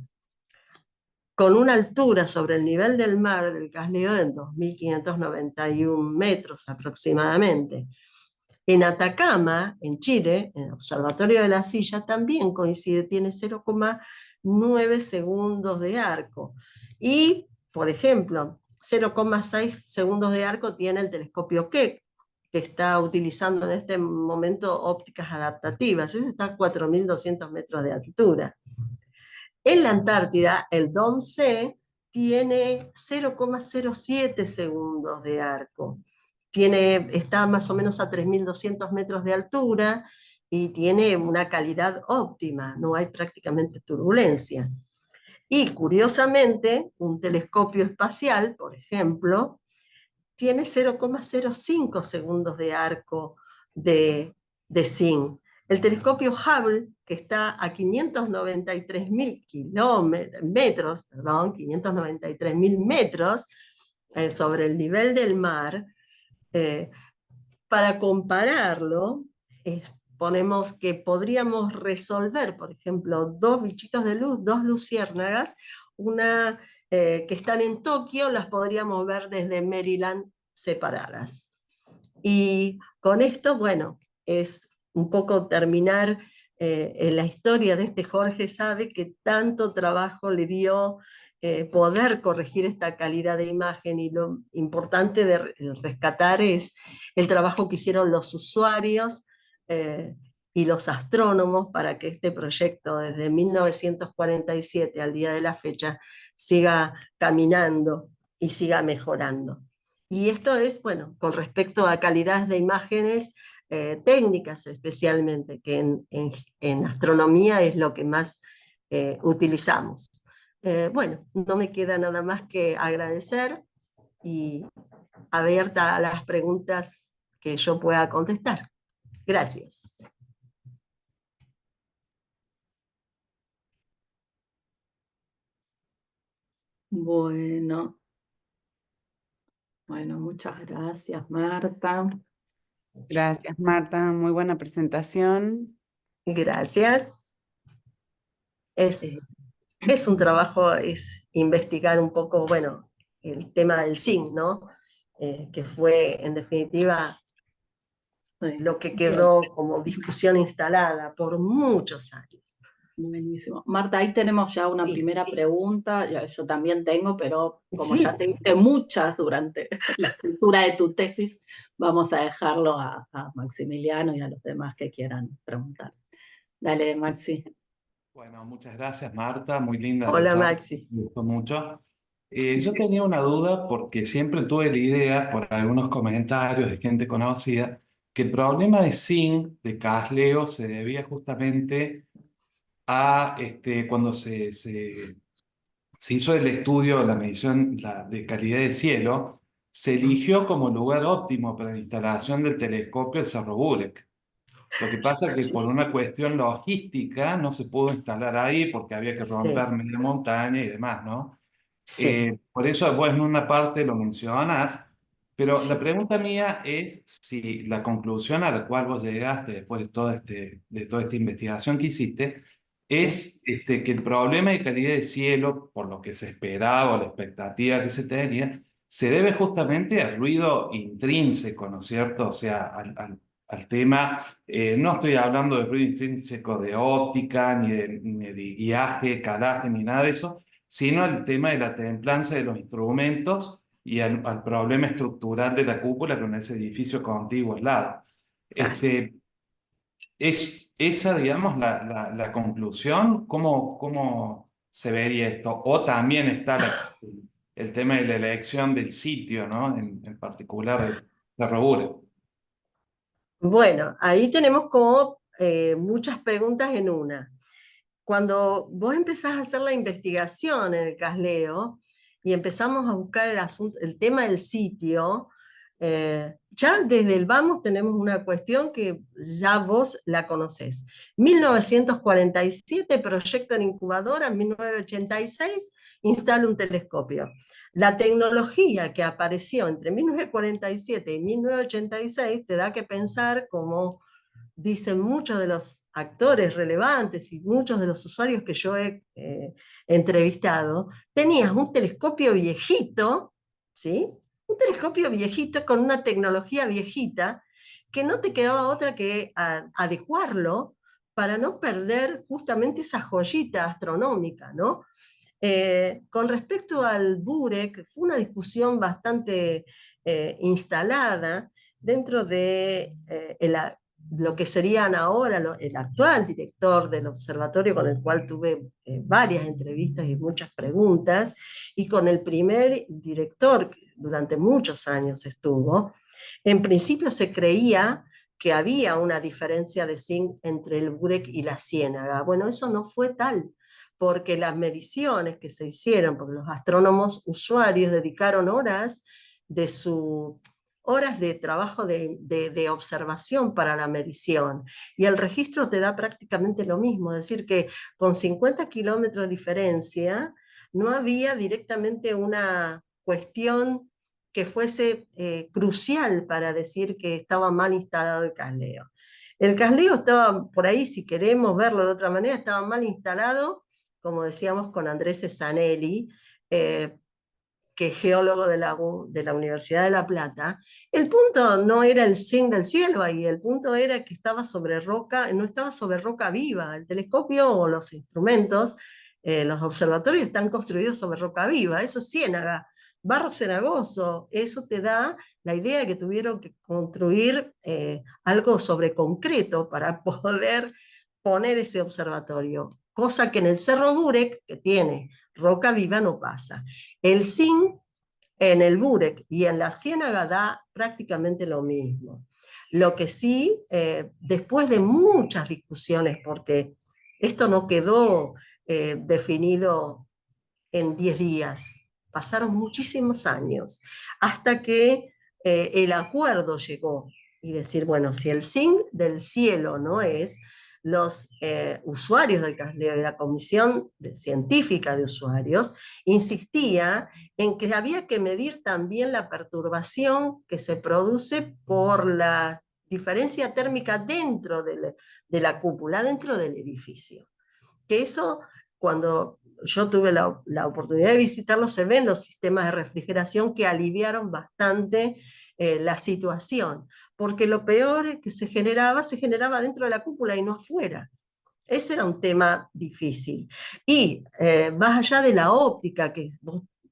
Speaker 4: con una altura sobre el nivel del mar del Casleo de 2.591 metros aproximadamente. En Atacama, en Chile, en el Observatorio de la Silla, también coincide, tiene 0,9 segundos de arco. Y, por ejemplo, 0,6 segundos de arco tiene el telescopio Keck, que está utilizando en este momento ópticas adaptativas. Ese está a 4.200 metros de altura. En la Antártida, el DOM-C tiene 0,07 segundos de arco. Está más o menos a 3.200 metros de altura y tiene una calidad óptima, no hay prácticamente turbulencia. Y curiosamente, un telescopio espacial, por ejemplo, tiene 0,05 segundos de arco de zinc. El telescopio Hubble, que está a 593.000 metros, 593.000 metros sobre el nivel del mar, para compararlo, ponemos que podríamos resolver, por ejemplo, dos bichitos de luz, dos luciérnagas, una que están en Tokio, las podríamos ver desde Maryland separadas. Y con esto, bueno, es un poco terminar en la historia de este Jorge Sabe, que tanto trabajo le dio poder corregir esta calidad de imagen, y lo importante de rescatar es el trabajo que hicieron los usuarios y los astrónomos para que este proyecto desde 1947 al día de la fecha siga caminando y siga mejorando. Y esto es, bueno, con respecto a calidad de imágenes técnicas especialmente, que en astronomía es lo que más utilizamos. Bueno, no me queda nada más que agradecer y abierta a las preguntas que yo pueda contestar. Gracias.
Speaker 3: Bueno, muchas gracias, Marta.
Speaker 2: Gracias, Marta. Muy buena presentación.
Speaker 4: Gracias. Es un trabajo, es investigar un poco, bueno, el tema del zinc, ¿no? Que fue, en definitiva, lo que quedó como discusión instalada por muchos años.
Speaker 3: Buenísimo. Marta, ahí tenemos ya una primera pregunta. Yo también tengo, pero como ya te diste muchas durante la escritura de tu tesis, vamos a dejarlo a Maximiliano y a los demás que quieran preguntar. Dale, Maxi.
Speaker 5: Bueno, muchas gracias, Marta. Muy linda.
Speaker 4: Hola, Maxi.
Speaker 5: Me gustó mucho. Yo tenía una duda porque siempre tuve la idea, por algunos comentarios de gente conocida, que el problema de zinc, de Casleo, se debía justamente a cuando se hizo el estudio, la medición de calidad del cielo, se eligió como lugar óptimo para la instalación del telescopio el Cerro Burek. Lo que pasa es que por una cuestión logística no se pudo instalar ahí porque había que romper media montaña y demás, ¿no? Por eso vos en una parte lo mencionás, pero la pregunta mía es si la conclusión a la cual vos llegaste después de toda esta investigación que hiciste es que el problema de calidad de cielo, por lo que se esperaba o la expectativa que se tenía, se debe justamente al ruido intrínseco, ¿no es cierto? O sea, al tema, no estoy hablando de ruido intrínseco de óptica, ni de guiaje, calaje, ni nada de eso, sino al tema de la templanza de los instrumentos y al problema estructural de la cúpula con ese edificio contiguo al lado. ¿Es esa, digamos, la conclusión? ¿Cómo se vería esto? ¿O también está el tema de la elección del sitio, ¿no? En particular del Cerro Burek.
Speaker 4: Bueno, ahí tenemos como muchas preguntas en una. Cuando vos empezás a hacer la investigación en el Casleo y empezamos a buscar el tema del sitio, ya desde el vamos tenemos una cuestión que ya vos la conocés. 1947, proyecto en incubadora, 1986, instala un telescopio. La tecnología que apareció entre 1947 y 1986 te da que pensar como dicen muchos de los actores relevantes y muchos de los usuarios que yo he entrevistado, tenías un telescopio viejito, ¿sí? Un telescopio viejito con una tecnología viejita que no te quedaba otra que adecuarlo para no perder justamente esa joyita astronómica, ¿no? Con respecto al Burek, fue una discusión bastante instalada dentro de lo que serían ahora el actual director del observatorio, con el cual tuve varias entrevistas y muchas preguntas, y con el primer director, que durante muchos años estuvo. En principio se creía que había una diferencia de zinc entre el Burek y la Ciénaga. Bueno, eso no fue tal, porque las mediciones que se hicieron, porque los astrónomos usuarios dedicaron horas de trabajo de observación para la medición, y el registro te da prácticamente lo mismo, es decir, que con 50 kilómetros de diferencia no había directamente una cuestión que fuese crucial para decir que estaba mal instalado el Casleo. El Casleo estaba, por ahí, si queremos verlo de otra manera, estaba mal instalado, como decíamos con Andrés Zanelli, que es geólogo de la Universidad de La Plata. El punto no era el zinc del cielo ahí, el punto era que estaba sobre roca, no estaba sobre roca viva. El telescopio o los instrumentos, los observatorios están construidos sobre roca viva, eso es ciénaga, barro cenagoso, eso te da la idea de que tuvieron que construir algo sobre concreto para poder poner ese observatorio, cosa que en el Cerro Burek, que tiene roca viva, no pasa. El zinc en el Burek y en la Ciénaga da prácticamente lo mismo. Lo que sí, después de muchas discusiones, porque esto no quedó definido en 10 días, pasaron muchísimos años, hasta que el acuerdo llegó, y decir, bueno, si el zinc del cielo no es, los usuarios del Casleo de la Comisión Científica de Usuarios insistía en que había que medir también la perturbación que se produce por la diferencia térmica dentro de la cúpula, dentro del edificio. Que eso, cuando yo tuve la oportunidad de visitarlo, se ven los sistemas de refrigeración que aliviaron bastante la situación, porque lo peor que se generaba dentro de la cúpula y no afuera. Ese era un tema difícil. Y más allá de la óptica, que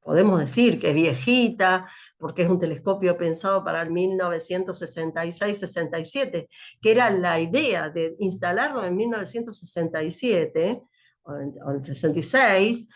Speaker 4: podemos decir que es viejita, porque es un telescopio pensado para el 1966-67, que era la idea de instalarlo en 1967 o en 66,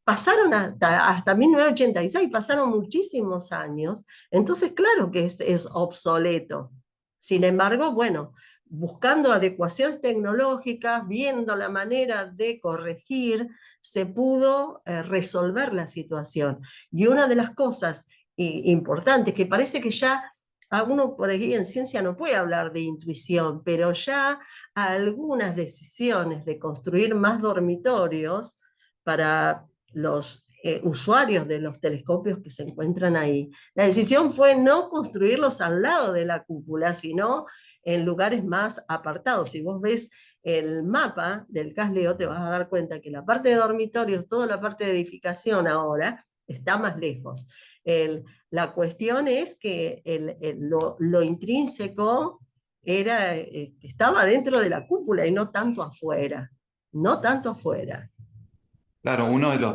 Speaker 4: pasaron hasta 1986, pasaron muchísimos años, entonces claro que es obsoleto. Sin embargo, bueno, buscando adecuaciones tecnológicas, viendo la manera de corregir, se pudo resolver la situación. Y una de las cosas importantes, que parece que ya a uno por ahí en ciencia no puede hablar de intuición, pero ya algunas decisiones de construir más dormitorios para los usuarios de los telescopios que se encuentran ahí. La decisión fue no construirlos al lado de la cúpula, sino en lugares más apartados. Si vos ves el mapa del Casleo, te vas a dar cuenta que la parte de dormitorios, toda la parte de edificación ahora, está más lejos. La cuestión es que lo intrínseco estaba dentro de la cúpula y no tanto afuera. No tanto afuera.
Speaker 5: Claro,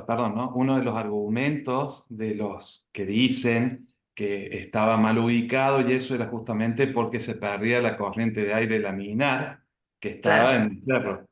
Speaker 5: perdón, ¿no? Uno de los argumentos de los que dicen que estaba mal ubicado, y eso era justamente porque se perdía la corriente de aire laminar que estaba
Speaker 4: Claro,
Speaker 5: en el cerro.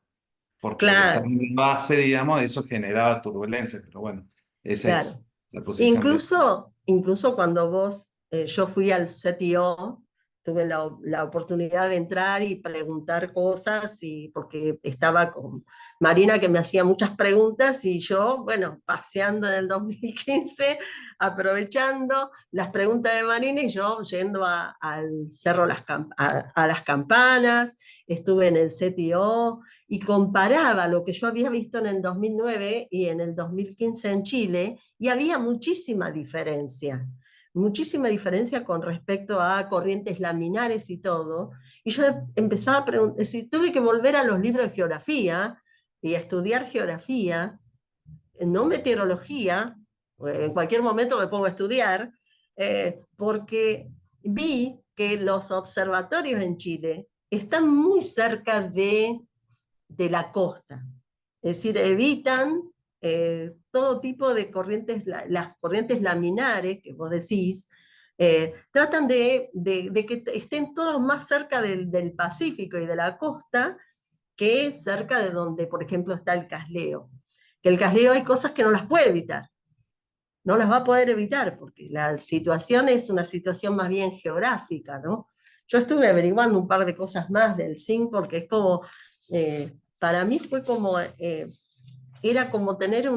Speaker 5: Porque al estar
Speaker 4: claro,
Speaker 5: en base, digamos, eso generaba turbulencia, pero bueno, ese
Speaker 4: claro.
Speaker 5: es la posición de...
Speaker 4: Incluso cuando yo fui al CTO, tuve la oportunidad de entrar y preguntar cosas, porque estaba con Marina que me hacía muchas preguntas y yo, bueno, paseando en el 2015, aprovechando las preguntas de Marina y yo yendo al Cerro a las Campanas, estuve en el CTO y comparaba lo que yo había visto en el 2009 y en el 2015 en Chile, y había muchísima diferencia con respecto a corrientes laminares y todo. Y yo empezaba a preguntar, si tuve que volver a los libros de geografía y a estudiar geografía, no meteorología, en cualquier momento me pongo a estudiar, porque vi que los observatorios en Chile están muy cerca de la costa. Es decir, evitan todo tipo de corrientes, las corrientes laminares que vos decís, tratan de que estén todos más cerca del Pacífico y de la costa que cerca de donde, por ejemplo, está el Casleo. Que el Casleo hay cosas que no las puede evitar, no las va a poder evitar, porque la situación es una situación más bien geográfica, ¿no? Yo estuve averiguando un par de cosas más del zinc, porque es como, para mí fue como, era como tener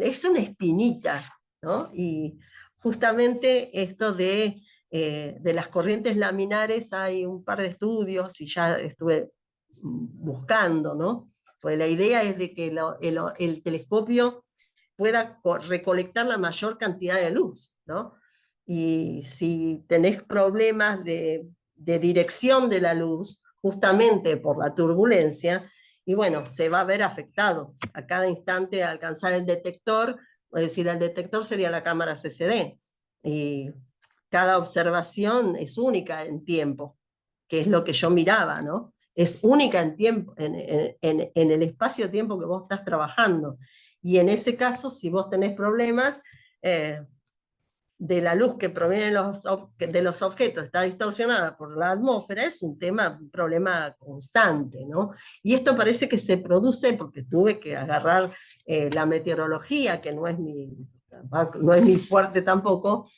Speaker 4: es una espinita, ¿no? Y justamente esto de las corrientes laminares, hay un par de estudios y ya estuve buscando, ¿no? Pues la idea es de que el telescopio pueda recolectar la mayor cantidad de luz, ¿no? Y si tenés problemas de dirección de la luz, justamente por la turbulencia, y bueno, se va a ver afectado a cada instante a alcanzar el detector, es decir, el detector sería la cámara CCD, y cada observación es única en tiempo, que es lo que yo miraba, ¿no? Es única en tiempo, en el espacio-tiempo que vos estás trabajando. Y en ese caso, si vos tenés problemas de la luz que proviene de los objetos, está distorsionada por la atmósfera, es un problema constante, ¿no? Y esto parece que se produce porque tuve que agarrar la meteorología, que no es mi fuerte tampoco,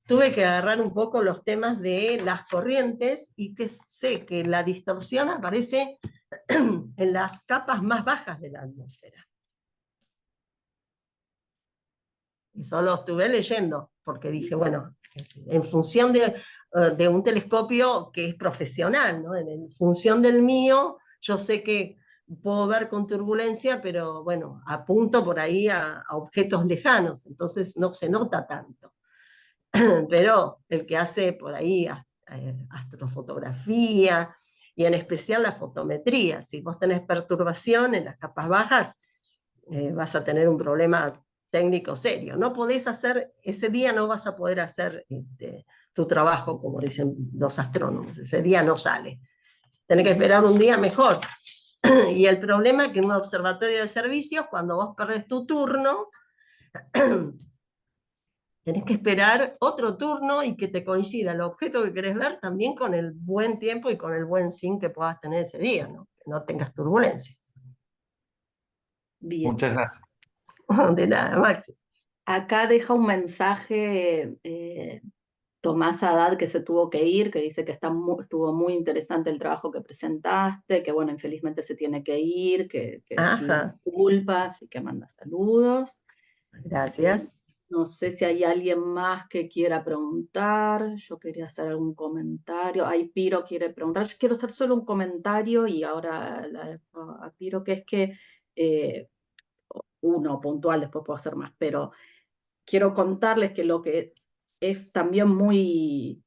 Speaker 4: tuve que agarrar un poco los temas de las corrientes y que sé que la distorsión aparece en las capas más bajas de la atmósfera. Eso lo estuve leyendo, porque dije, bueno, en función de un telescopio que es profesional, ¿no? En función del mío, yo sé que puedo ver con turbulencia, pero bueno, apunto por ahí a objetos lejanos, entonces no se nota tanto. Pero el que hace por ahí astrofotografía, y en especial la fotometría, si vos tenés perturbación en las capas bajas, vas a tener un problema técnico serio. No podés hacer, ese día no vas a poder hacer tu trabajo, como dicen los astrónomos, ese día no sale. Tenés que esperar un día mejor. Y el problema es que en un observatorio de servicios, cuando vos perdés tu turno, tenés que esperar otro turno y que te coincida el objeto que querés ver también con el buen tiempo y con el buen zinc que puedas tener ese día, ¿no? Que no tengas turbulencia.
Speaker 3: Bien.
Speaker 5: Muchas gracias.
Speaker 4: De nada, Maxi.
Speaker 3: Acá deja un mensaje Tomás Haddad, que se tuvo que ir, que dice que estuvo muy interesante el trabajo que presentaste, que bueno, infelizmente se tiene que ir, que pide disculpas y que manda saludos.
Speaker 4: Gracias.
Speaker 3: No sé si hay alguien más que quiera preguntar. Yo quería hacer algún comentario. Ahí Piro quiere preguntar. Yo quiero hacer solo un comentario y ahora a Piro, que es que uno puntual, después puedo hacer más, pero quiero contarles que lo que es también muy,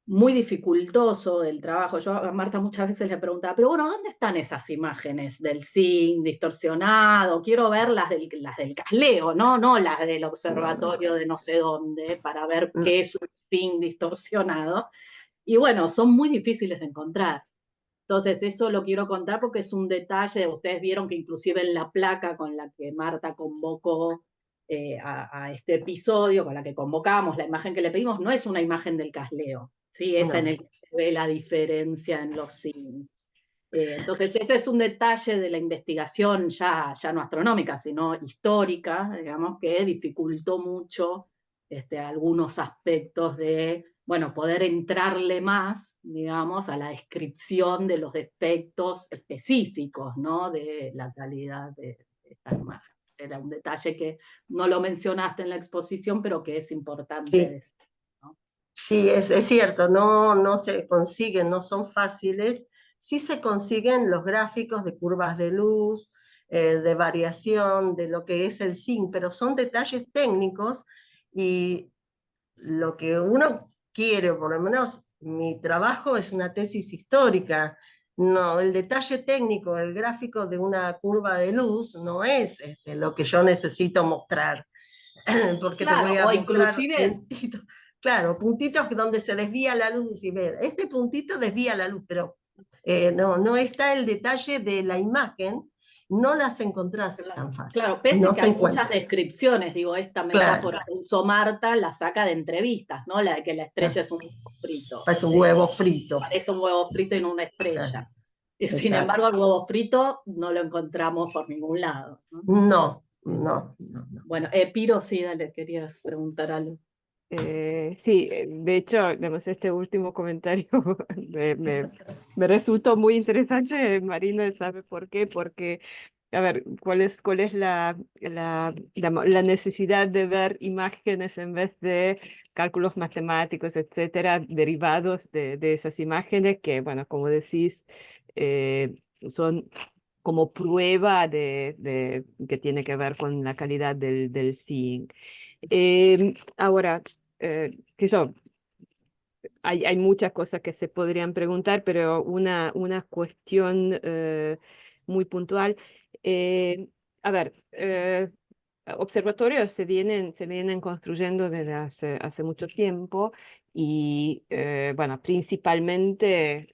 Speaker 3: muy dificultoso del trabajo. Yo a Marta muchas veces le preguntaba, pero bueno, ¿dónde están esas imágenes del zinc distorsionado? Quiero ver las del Casleo, no las del observatorio de no sé dónde, para ver qué es un zinc distorsionado. Y bueno, son muy difíciles de encontrar. Entonces, eso lo quiero contar porque es un detalle. Ustedes vieron que inclusive en la placa con la que Marta convocó a este episodio, con la que convocamos, la imagen que le pedimos, no es una imagen del Casleo, ¿sí? Es en el que se ve la diferencia en los signos. Entonces ese es un detalle de la investigación ya no astronómica, sino histórica, digamos, que dificultó mucho algunos aspectos de, bueno, poder entrarle más, digamos, a la descripción de los defectos específicos, ¿no? De la calidad de esta imagen. Era un detalle que no lo mencionaste en la exposición, pero que es importante
Speaker 4: Sí.
Speaker 3: decir, ¿no?
Speaker 4: Sí, es cierto, no se consiguen, no son fáciles. Sí se consiguen los gráficos de curvas de luz, de variación, de lo que es el zinc, pero son detalles técnicos y lo que uno quiere, o por lo menos mi trabajo es una tesis histórica. No, el detalle técnico, el gráfico de una curva de luz no es lo que yo necesito mostrar, porque te
Speaker 3: Claro,
Speaker 4: voy a
Speaker 3: o
Speaker 4: mostrar
Speaker 3: inclusive
Speaker 4: puntitos. Claro, puntitos donde se desvía la luz y ver, este puntito desvía la luz, pero no está el detalle de la imagen, no las encontrás tan fácil,
Speaker 3: claro, pese
Speaker 4: no
Speaker 3: que
Speaker 4: se
Speaker 3: hay muchas
Speaker 4: encuentran.
Speaker 3: descripciones, digo, esta
Speaker 4: Claro,
Speaker 3: metáfora que usó Marta la saca de entrevistas, ¿no? La de que la estrella es un huevo frito.
Speaker 4: parece un huevo frito.
Speaker 3: Parece un huevo frito y no una
Speaker 4: Claro,
Speaker 3: estrella. Y sin
Speaker 4: exacto.
Speaker 3: embargo, el huevo frito no lo encontramos por ningún lado, ¿no?
Speaker 4: No.
Speaker 3: Bueno, Piro, sí, dale, querías preguntar algo.
Speaker 6: Sí, de hecho, digamos, este último comentario me resultó muy interesante. Marina sabe por qué, porque, a ver, cuál es la necesidad de ver imágenes en vez de cálculos matemáticos, etcétera, derivados de esas imágenes que, bueno, como decís, son como prueba que tiene que ver con la calidad del zinc. Ahora, que yo, hay muchas cosas que se podrían preguntar, pero una cuestión muy puntual. eh, a ver, observatorios se vienen construyendo desde hace mucho tiempo y, bueno, principalmente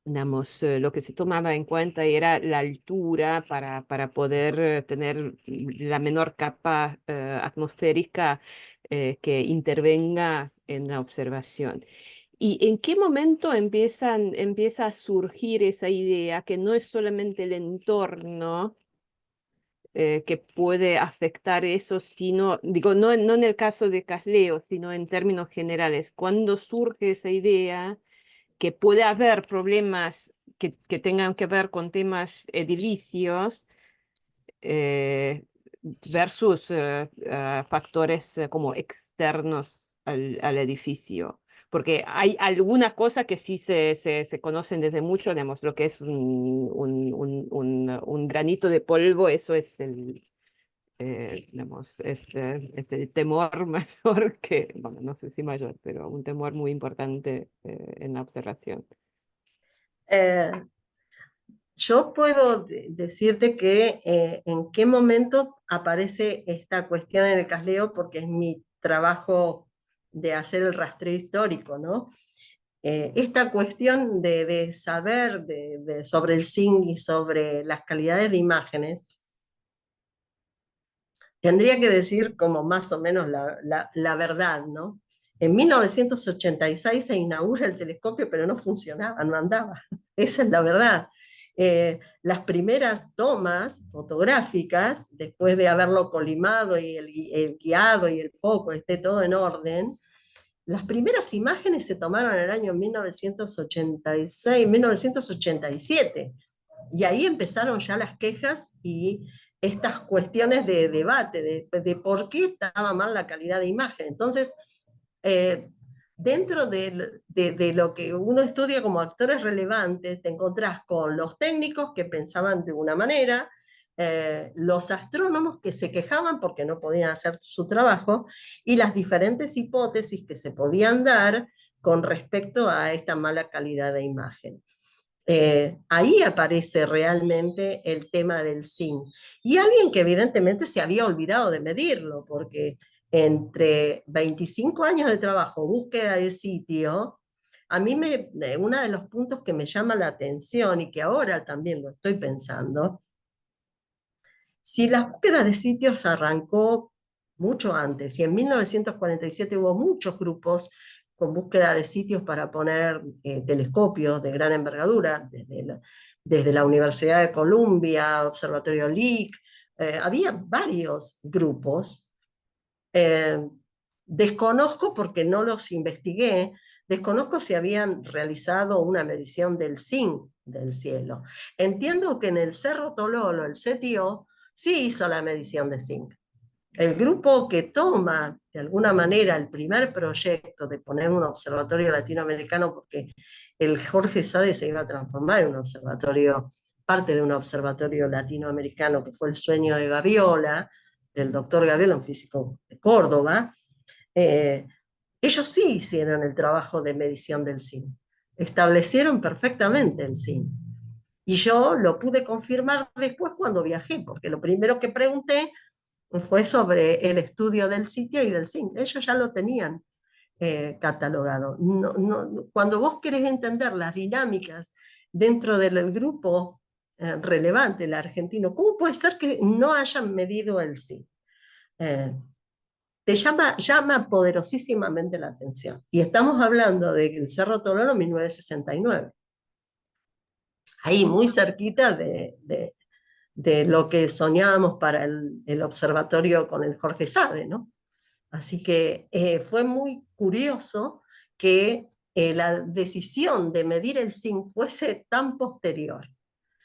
Speaker 6: digamos, lo que se tomaba en cuenta era la altura para poder tener la menor capa atmosférica que intervenga en la observación. ¿Y en qué momento empieza a surgir esa idea que no es solamente el entorno que puede afectar eso, sino, digo, no en el caso de Casleo, sino en términos generales? ¿Cuándo surge esa idea que puede haber problemas que tengan que ver con temas edilicios eh, versus factores como externos al edificio? Porque hay algunas cosas que sí se conocen desde mucho, digamos, lo que es un granito de polvo, eso es digamos, es el temor mayor que, bueno, no sé si mayor, pero un temor muy importante en la observación.
Speaker 4: Eh, yo puedo decirte que en qué momento aparece esta cuestión en el Casleo, porque es mi trabajo de hacer el rastreo histórico, ¿no? Esta cuestión de saber sobre el zinc y sobre las calidades de imágenes, tendría que decir como más o menos la verdad, ¿no? En 1986 se inaugura el telescopio, pero no funcionaba, no andaba. Esa es la verdad. Las primeras tomas fotográficas, después de haberlo colimado y el guiado y el foco esté todo en orden, las primeras imágenes se tomaron en el año 1986, 1987. Y ahí empezaron ya las quejas y estas cuestiones de debate, de por qué estaba mal la calidad de imagen. Entonces, eh, dentro de lo que uno estudia como actores relevantes, te encontrás con los técnicos que pensaban de una manera, los astrónomos que se quejaban porque no podían hacer su trabajo, y las diferentes hipótesis que se podían dar con respecto a esta mala calidad de imagen. Ahí aparece realmente el tema del zinc. Y alguien que evidentemente se había olvidado de medirlo, porque entre 25 años de trabajo, búsqueda de sitio, a mí uno de los puntos que me llama la atención y que ahora también lo estoy pensando, si la búsqueda de sitios arrancó mucho antes, y en 1947 hubo muchos grupos con búsqueda de sitios para poner telescopios de gran envergadura, desde la Universidad de Columbia, Observatorio Lick, había varios grupos. Desconozco porque no los investigué, desconozco si habían realizado una medición del zinc del cielo. Entiendo que en el Cerro Tololo, el CTO, sí hizo la medición de zinc. El grupo que toma, de alguna manera, el primer proyecto de poner un observatorio latinoamericano, porque el Jorge Sade se iba a transformar en un observatorio, parte de un observatorio latinoamericano, que fue el sueño de Gaviola, del doctor Gaviola, un físico de Córdoba. Ellos sí hicieron el trabajo de medición del zinc. Establecieron perfectamente el zinc. Y yo lo pude confirmar después cuando viajé, porque lo primero que pregunté fue sobre el estudio del sitio y del zinc. Ellos ya lo tenían catalogado. Cuando vos querés entender las dinámicas dentro del grupo relevante, el argentino, ¿cómo puede ser que no hayan medido el zinc? Te llama poderosísimamente la atención. Y estamos hablando del Cerro Tololo 1969. Ahí, muy cerquita de lo que soñábamos para el observatorio con el Jorge Sade, ¿no? Así que fue muy curioso que la decisión de medir el zinc fuese tan posterior,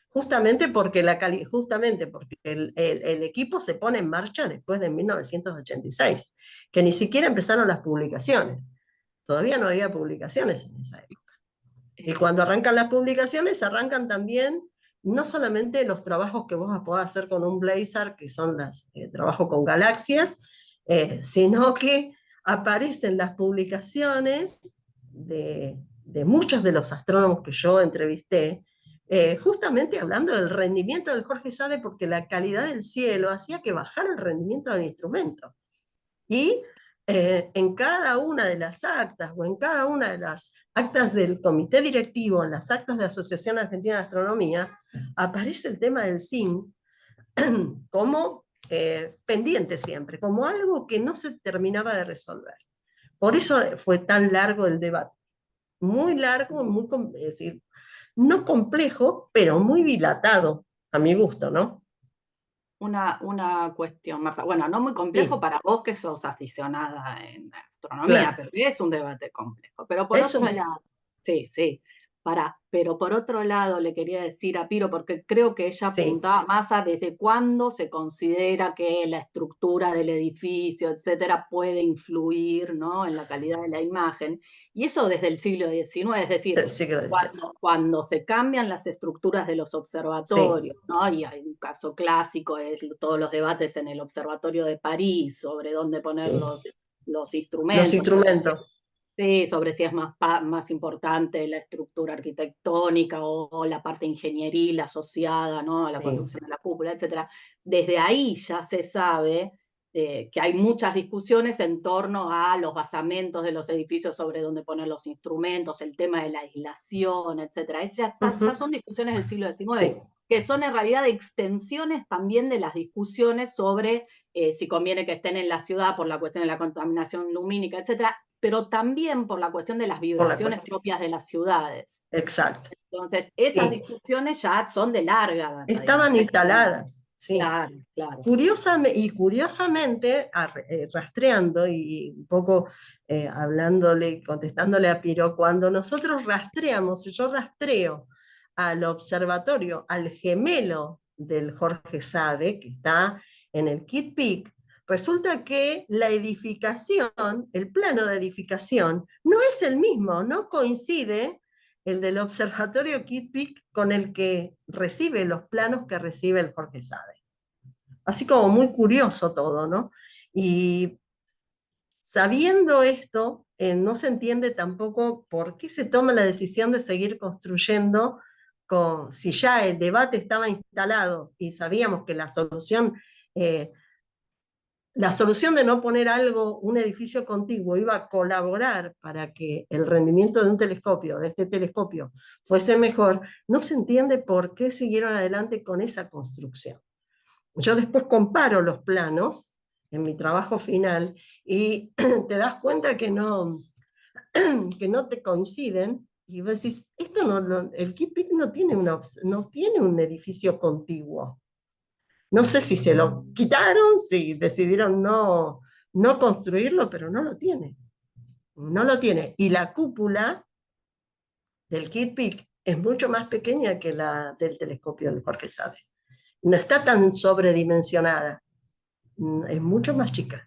Speaker 4: justamente porque el equipo se pone en marcha después de 1986, que ni siquiera empezaron las publicaciones. Todavía no había publicaciones en esa época. Y cuando arrancan las publicaciones, arrancan también no solamente los trabajos que vos podés hacer con un Blazar, que son los trabajos con galaxias, sino que aparecen las publicaciones de muchos de los astrónomos que yo entrevisté, justamente hablando del rendimiento del Jorge Sade, porque la calidad del cielo hacía que bajara el rendimiento del instrumento. Y en cada una de las actas, o en cada una de las actas del comité directivo, en las actas de Asociación Argentina de Astronomía, aparece el tema del zinc como pendiente siempre, como algo que no se terminaba de resolver. Por eso fue tan largo el debate. Muy largo, es decir, no complejo, pero muy dilatado, a mi gusto, ¿no?
Speaker 3: Una cuestión, Marta. Bueno, no muy complejo
Speaker 4: Sí.
Speaker 3: para vos que sos aficionada en
Speaker 4: Claro.
Speaker 3: astronomía, pero es un debate complejo. Pero por otro lado, sí, pero por otro lado le quería decir a Piro, porque creo que ella
Speaker 4: Sí.
Speaker 3: apuntaba más a desde cuándo se considera que la estructura del edificio, etcétera, puede influir, ¿no?, en la calidad de la imagen. Y eso desde el siglo XIX, es decir,
Speaker 4: Del siglo XIX.
Speaker 3: cuando se cambian las estructuras de los observatorios, ¿no? Y hay un caso clásico, es todos los debates en el Observatorio de París sobre dónde poner los instrumentos.
Speaker 4: Los instrumentos.
Speaker 3: Sí, sobre si es más importante la estructura arquitectónica o la parte ingenieril asociada, ¿no?, a la construcción de la cúpula, etc. Desde ahí ya se sabe que hay muchas discusiones en torno a los basamentos de los edificios sobre dónde poner los instrumentos, el tema de la aislación, etc. Ya son discusiones del siglo XIX, que son en realidad extensiones también de las discusiones sobre si conviene que estén en la ciudad por la cuestión de la contaminación lumínica, etc., pero también por la cuestión de las vibraciones propias de las ciudades.
Speaker 4: Exacto.
Speaker 3: Entonces, esas discusiones ya son de larga data.
Speaker 4: Estaban instaladas. Sí.
Speaker 3: Claro.
Speaker 4: Curiosamente, rastreando y un poco contestándole a Piro, cuando nosotros yo rastreo al observatorio, al gemelo del Jorge Sade, que está en el Kitt Peak, resulta que la edificación, el plano de edificación, no es el mismo, no coincide el del observatorio Kitt Peak con el que recibe los planos que recibe el Jorge Sade. Así como muy curioso todo, ¿no? Y sabiendo esto, no se entiende tampoco por qué se toma la decisión de seguir construyendo si ya el debate estaba instalado y sabíamos que la solución de no poner un edificio contiguo, iba a colaborar para que el rendimiento de este telescopio, fuese mejor. No se entiende por qué siguieron adelante con esa construcción. Yo después comparo los planos en mi trabajo final y te das cuenta que no que no te coinciden, y vos decís, esto el Kitt-Pick no tiene no tiene un edificio contiguo. No sé si se lo quitaron, si decidieron no construirlo, pero no lo tiene. No lo tiene. Y la cúpula del Kitt-Pick es mucho más pequeña que la del telescopio de Jorge Sabe. No está tan sobredimensionada. Es mucho más chica.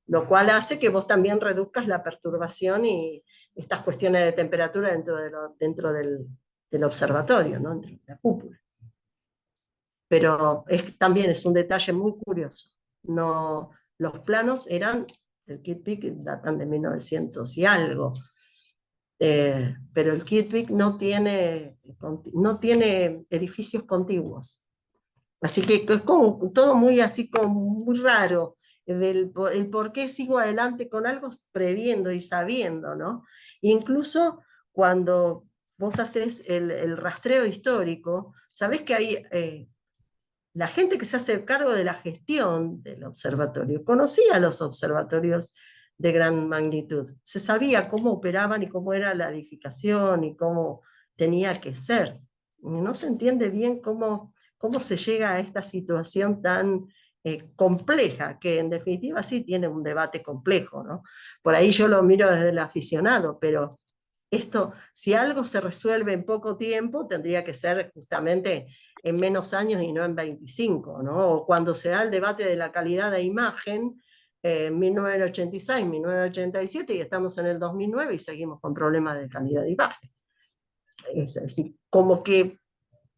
Speaker 4: Lo cual hace que vos también reduzcas la perturbación y estas cuestiones de temperatura dentro del observatorio, ¿no? Dentro de la cúpula. Pero también es un detalle muy curioso. No, los planos el Kitt-Pick datan de 1900 y algo, pero el Kitt-Pick no tiene edificios contiguos. Así que es como todo muy así como muy raro, el por qué sigo adelante con algo previendo y sabiendo, ¿no? Incluso cuando vos haces el rastreo histórico, sabés que hay la gente que se hace cargo de la gestión del observatorio conocía los observatorios de gran magnitud, se sabía cómo operaban y cómo era la edificación y cómo tenía que ser. Y no se entiende bien cómo se llega a esta situación tan compleja, que en definitiva sí tiene un debate complejo, ¿no? Por ahí yo lo miro desde el aficionado, pero esto, si algo se resuelve en poco tiempo, tendría que ser justamente en menos años y no en 25, ¿no? O cuando se da el debate de la calidad de imagen, en 1986, 1987, y estamos en el 2009 y seguimos con problemas de calidad de imagen. Es decir, como que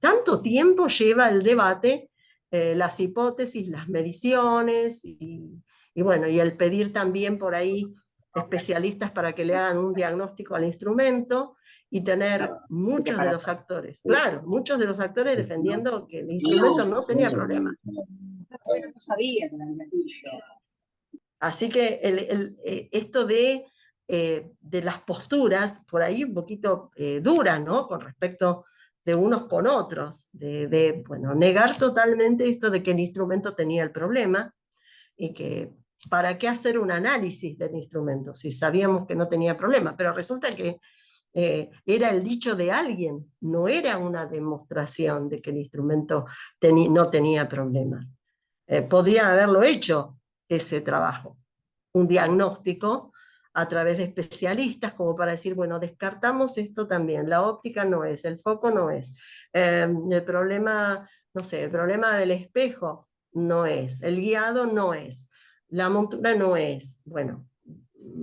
Speaker 4: tanto tiempo lleva el debate, las hipótesis, las mediciones, y bueno, y el pedir también por ahí especialistas para que le hagan un diagnóstico al instrumento, y tener muchos de los actores, claro, muchos de los actores defendiendo que el instrumento no tenía problema.
Speaker 7: Bueno, no sabía que era el
Speaker 4: Así que esto de las posturas, por ahí un poquito duras, ¿no? Con respecto de unos con otros, bueno, negar totalmente esto de que el instrumento tenía el problema, y que para qué hacer un análisis del instrumento si sabíamos que no tenía problema, pero resulta que era el dicho de alguien, no era una demostración de que el instrumento no tenía problemas. Podía haberlo hecho ese trabajo, un diagnóstico a través de especialistas, como para decir, bueno, descartamos esto también, la óptica no es, el foco no es, el problema, no sé, el problema del espejo no es, el guiado no es, la montura no es. Bueno,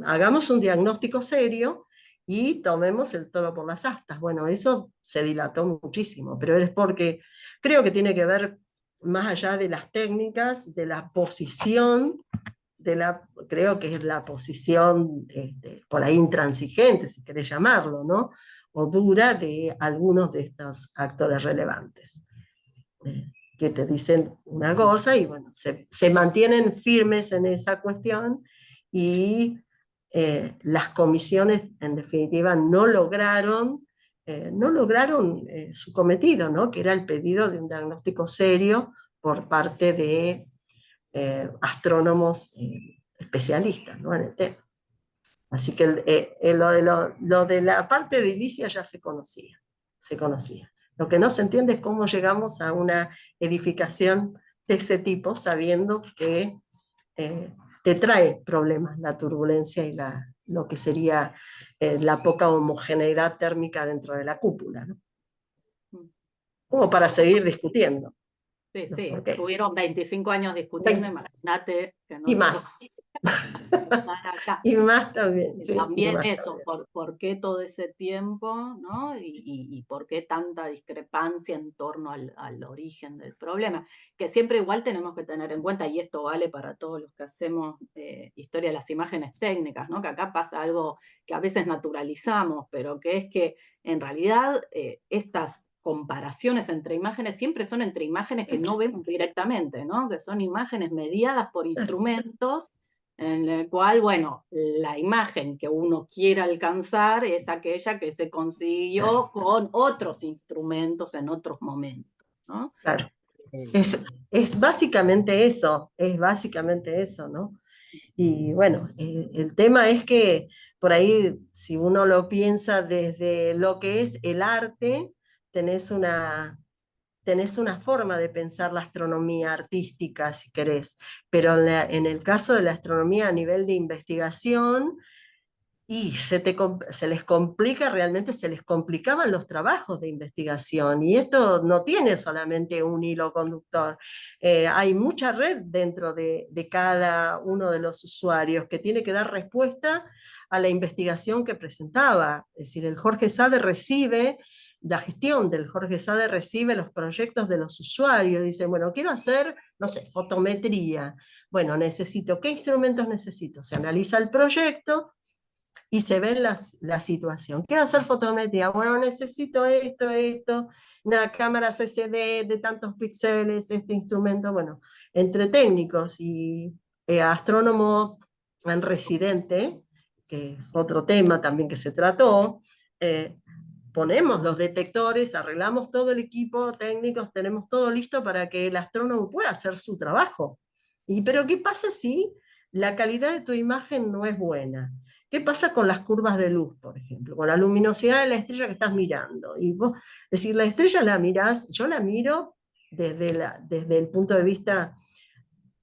Speaker 4: hagamos un diagnóstico serio y tomemos el toro por las astas. Bueno, eso se dilató muchísimo, pero es porque creo que tiene que ver más allá de las técnicas, de la posición, creo que es la posición por ahí intransigente, si querés llamarlo, ¿no? O dura de algunos de estos actores relevantes, que te dicen una cosa y bueno, se mantienen firmes en esa cuestión, y las comisiones en definitiva no lograron su cometido, ¿no? Que era el pedido de un diagnóstico serio por parte de astrónomos especialistas, ¿no? En el tema. Así que lo de la parte de edilicia ya se conocía. Lo que no se entiende es cómo llegamos a una edificación de ese tipo, sabiendo que te trae problemas la turbulencia y lo que sería la poca homogeneidad térmica dentro de la cúpula, ¿no? Como para seguir discutiendo.
Speaker 3: Sí,
Speaker 4: ¿no?
Speaker 3: sí,
Speaker 4: Porque,
Speaker 3: tuvieron 25 años discutiendo, imagínate que no
Speaker 4: y más.
Speaker 3: acá.
Speaker 4: Y más también. Sí,
Speaker 3: También
Speaker 4: más
Speaker 3: eso,
Speaker 4: también.
Speaker 3: por qué todo ese tiempo, ¿no? Y por qué tanta discrepancia en torno al origen del problema, que siempre igual tenemos que tener en cuenta, y esto vale para todos los que hacemos historia de las imágenes técnicas, ¿no? Que acá pasa algo que a veces naturalizamos, pero que es que en realidad estas comparaciones entre imágenes siempre son entre imágenes que no vemos directamente, ¿no? Que son imágenes mediadas por instrumentos, en el cual, bueno, la imagen que uno quiere alcanzar es aquella que se consiguió con otros instrumentos en otros momentos, ¿no?
Speaker 4: Claro. Es básicamente eso, ¿no? Y bueno, el tema es que por ahí, si uno lo piensa desde lo que es el arte, tenés tenés una forma de pensar la astronomía artística, si querés, pero en el caso de la astronomía a nivel de investigación, y se les complica, realmente se les complicaban los trabajos de investigación, y esto no tiene solamente un hilo conductor. Hay mucha red dentro de cada uno de los usuarios que tiene que dar respuesta a la investigación que presentaba. Es decir, el Jorge Sade recibe, la gestión del Jorge Sade recibe los proyectos de los usuarios, dice, bueno, quiero hacer, no sé, fotometría. Bueno, necesito, ¿qué instrumentos necesito? Se analiza el proyecto y se ve la situación. Quiero hacer fotometría, bueno, necesito esto, una cámara CCD de tantos píxeles, este instrumento, bueno, entre técnicos y astrónomo en residente, que fue otro tema también que se trató, ponemos los detectores, arreglamos todo el equipo, técnicos, tenemos todo listo para que el astrónomo pueda hacer su trabajo. Pero ¿qué pasa si la calidad de tu imagen no es buena? ¿Qué pasa con las curvas de luz, por ejemplo? Con la luminosidad de la estrella que estás mirando. Y vos, es decir, la estrella la mirás, yo la miro desde el punto de vista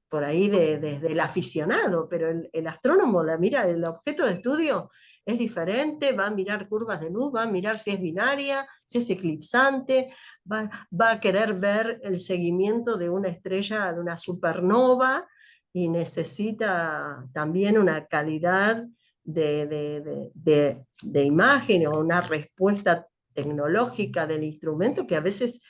Speaker 4: por ahí desde el aficionado, pero el astrónomo la mira, el objeto de estudio es diferente, va a mirar curvas de luz, va a mirar si es binaria, si es eclipsante, va a querer ver el seguimiento de una estrella, de una supernova, y necesita también una calidad de imagen o una respuesta tecnológica del instrumento que a veces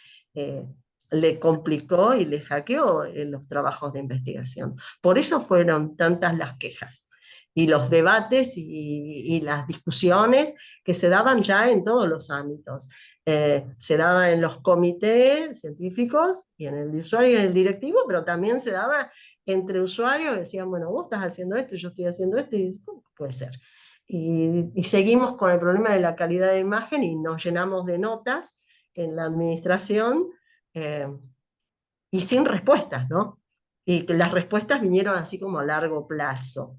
Speaker 4: le complicó y le hackeó los trabajos de investigación. Por eso fueron tantas las quejas y los debates y las discusiones que se daban ya en todos los ámbitos. Se daba en los comités científicos y en el de usuario y en el directivo, pero también se daba entre usuarios que decían, bueno, vos estás haciendo esto, yo estoy haciendo esto, y puede ser. Y seguimos con el problema de la calidad de imagen y nos llenamos de notas en la administración y sin respuestas, ¿no? Y que las respuestas vinieron así como a largo plazo.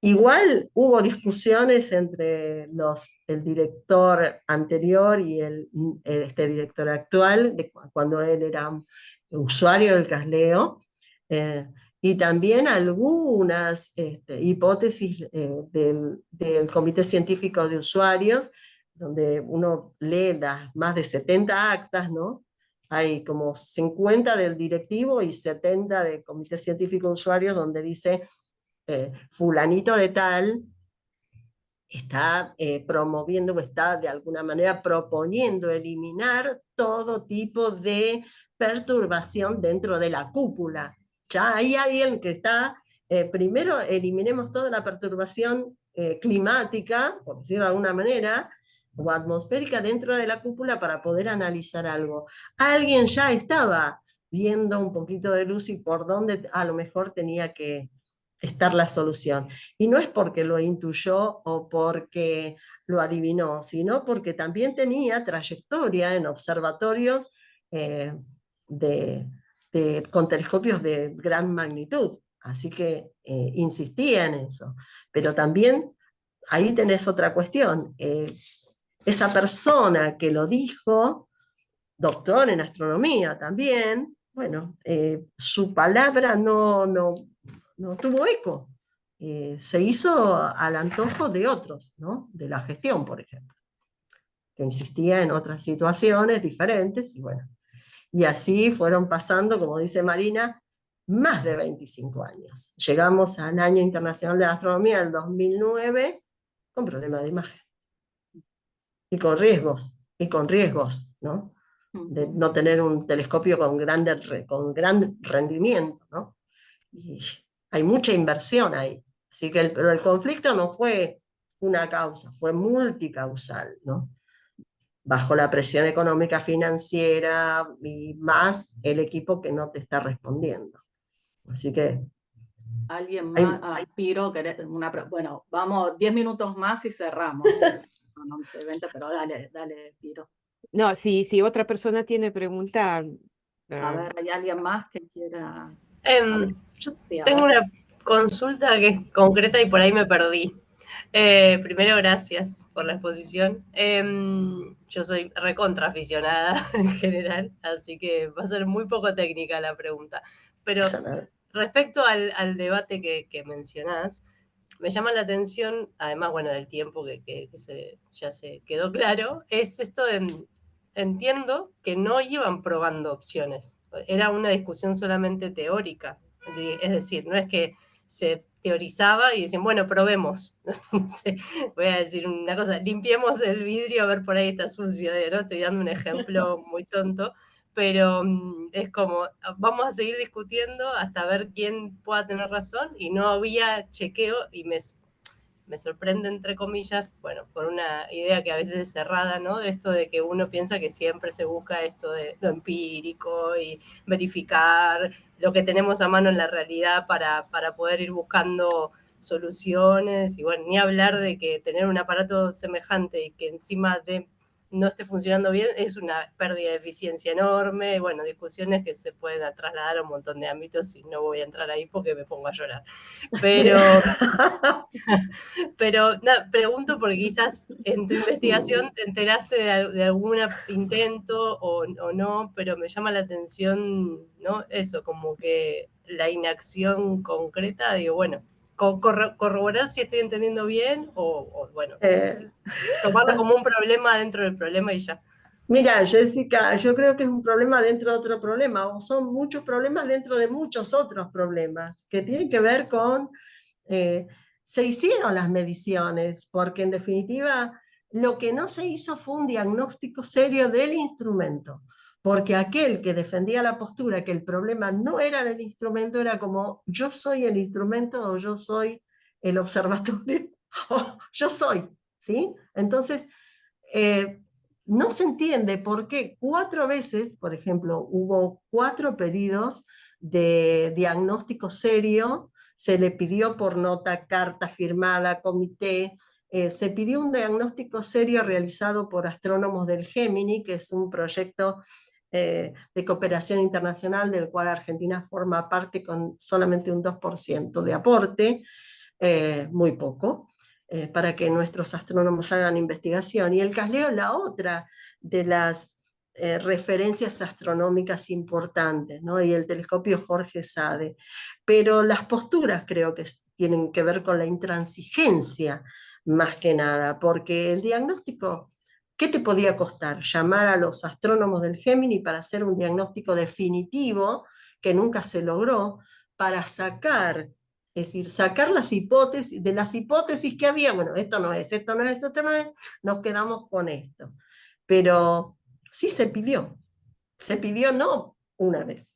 Speaker 4: Igual hubo discusiones entre el director anterior y este director actual, cuando él era usuario del Casleo, y también algunas hipótesis del Comité Científico de Usuarios, donde uno lee las más de 70 actas, ¿no? Hay como 50 del directivo y 70 del Comité Científico de Usuarios, donde dice fulanito de tal está promoviendo o está de alguna manera proponiendo eliminar todo tipo de perturbación dentro de la cúpula. Ya hay alguien que está, primero eliminemos toda la perturbación climática, por decirlo de alguna manera, o atmosférica dentro de la cúpula para poder analizar algo. Alguien ya estaba viendo un poquito de luz y por dónde a lo mejor tenía que estar la solución. Y no es porque lo intuyó o porque lo adivinó, sino porque también tenía trayectoria en observatorios con telescopios de gran magnitud. Así que insistía en eso. Pero también ahí tenés otra cuestión. Esa persona que lo dijo, doctor en astronomía también, bueno, su palabra no tuvo eco. Se hizo al antojo de otros, ¿no? De la gestión, por ejemplo, que insistía en otras situaciones diferentes, y bueno, y así fueron pasando, como dice Marina, más de 25 años. Llegamos al Año Internacional de la Astronomía del 2009 con problemas de imagen. Y con riesgos, ¿no? De no tener un telescopio con gran rendimiento, ¿no? Y hay mucha inversión ahí. Así que pero el conflicto no fue una causa, fue multicausal, ¿no? Bajo la presión económica financiera y más el equipo que no te está respondiendo. Así que...
Speaker 3: ¿Alguien más? Ay, Piro, bueno, vamos, 10 minutos más y cerramos. Son 11:20, pero dale, Piro.
Speaker 6: No, si otra persona tiene pregunta.
Speaker 3: A ver, ¿hay alguien más que quiera?
Speaker 8: Yo tengo una consulta que es concreta y por ahí me perdí. Primero, gracias por la exposición. Yo soy recontra aficionada en general, así que va a ser muy poco técnica la pregunta. Pero respecto al debate que mencionás, me llama la atención, además, bueno, del tiempo ya se quedó claro, es esto de, entiendo que no iban probando opciones, era una discusión solamente teórica, es decir, no es que se teorizaba y decían, bueno, probemos, no sé, voy a decir una cosa, limpiemos el vidrio a ver por ahí está sucio, ¿no? Estoy dando un ejemplo muy tonto, pero es como, vamos a seguir discutiendo hasta ver quién pueda tener razón, y no había chequeo, y me sorprende, entre comillas, bueno, por una idea que a veces es cerrada, ¿no? De esto de que uno piensa que siempre se busca esto de lo empírico y verificar lo que tenemos a mano en la realidad para poder ir buscando soluciones, y bueno, ni hablar de que tener un aparato semejante y que encima no esté funcionando bien es una pérdida de eficiencia enorme, y bueno, discusiones que se pueden trasladar a un montón de ámbitos y no voy a entrar ahí porque me pongo a llorar. Pero pregunto porque quizás en tu investigación te enteraste de algún intento o no, pero me llama la atención, ¿no? Eso, como que la inacción concreta, digo, bueno, corroborar si estoy entendiendo bien o bueno, tomarlo como un problema dentro del problema y ya.
Speaker 4: Mira, Jessica, yo creo que es un problema dentro de otro problema, o son muchos problemas dentro de muchos otros problemas, que tienen que ver con, se hicieron las mediciones, porque en definitiva lo que no se hizo fue un diagnóstico serio del instrumento, porque aquel que defendía la postura que el problema no era del instrumento, era como, yo soy el instrumento, o yo soy el observatorio, o yo soy, ¿sí? Entonces, no se entiende por qué 4 veces, por ejemplo, hubo 4 pedidos de diagnóstico serio, se le pidió por nota, carta firmada, comité, se pidió un diagnóstico serio realizado por astrónomos del Gemini, que es un proyecto de cooperación internacional del cual Argentina forma parte con solamente un 2% de aporte, muy poco, para que nuestros astrónomos hagan investigación. Y el CASLEO es la otra de las referencias astronómicas importantes, ¿no? Y el telescopio Jorge Sade. Pero las posturas creo que tienen que ver con la intransigencia más que nada, porque el diagnóstico, ¿qué te podía costar? Llamar a los astrónomos del Gemini para hacer un diagnóstico definitivo, que nunca se logró, para sacar, es decir, sacar las hipótesis, de las hipótesis que había, bueno, esto no es, esto no es, esto no es, nos quedamos con esto. Pero sí se pidió no una vez.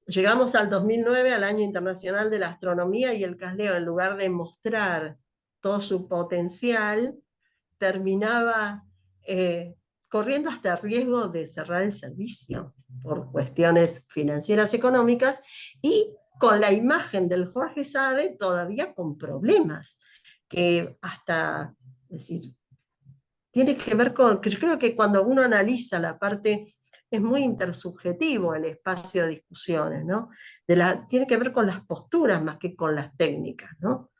Speaker 4: Llegamos al 2009, al Año Internacional de la Astronomía, y el CASLEO, en lugar de mostrar todo su potencial, terminaba corriendo hasta el riesgo de cerrar el servicio por cuestiones financieras económicas, y con la imagen del Jorge Sade todavía con problemas, que hasta, es decir, tiene que ver con, creo que cuando uno analiza la parte, es muy intersubjetivo el espacio de discusiones, ¿no? Tiene que ver con las posturas más que con las técnicas, ¿no?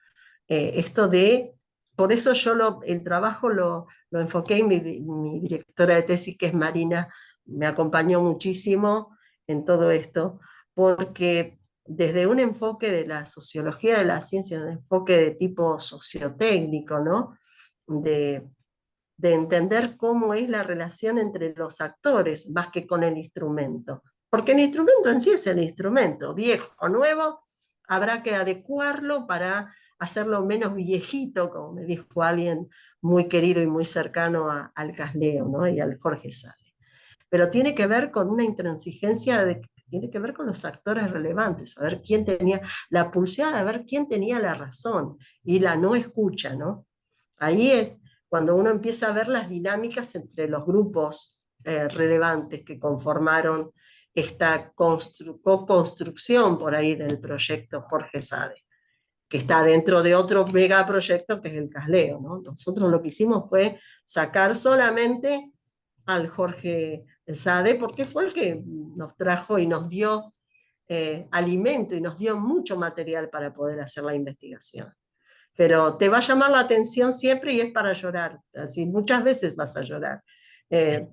Speaker 4: Esto de, por eso yo el trabajo lo enfoqué en mi directora de tesis, que es Marina, me acompañó muchísimo en todo esto, porque desde un enfoque de la sociología de la ciencia, un enfoque de tipo sociotécnico, ¿no? De entender cómo es la relación entre los actores, más que con el instrumento. Porque el instrumento en sí es el instrumento, viejo o nuevo, habrá que adecuarlo para hacerlo menos viejito, como me dijo alguien muy querido y muy cercano al CASLEO, ¿no? Y al Jorge Sade. Pero tiene que ver con una intransigencia, tiene que ver con los actores relevantes, a ver quién tenía la pulseada, a ver quién tenía la razón, y la no escucha, ¿no? Ahí es cuando uno empieza a ver las dinámicas entre los grupos relevantes que conformaron esta co-construcción por ahí del proyecto Jorge Sade, que está dentro de otro megaproyecto que es el CASLEO, ¿no? Nosotros lo que hicimos fue sacar solamente al Jorge Sade, porque fue el que nos trajo y nos dio alimento y nos dio mucho material para poder hacer la investigación. Pero te va a llamar la atención siempre y es para llorar, así muchas veces vas a llorar. Eh,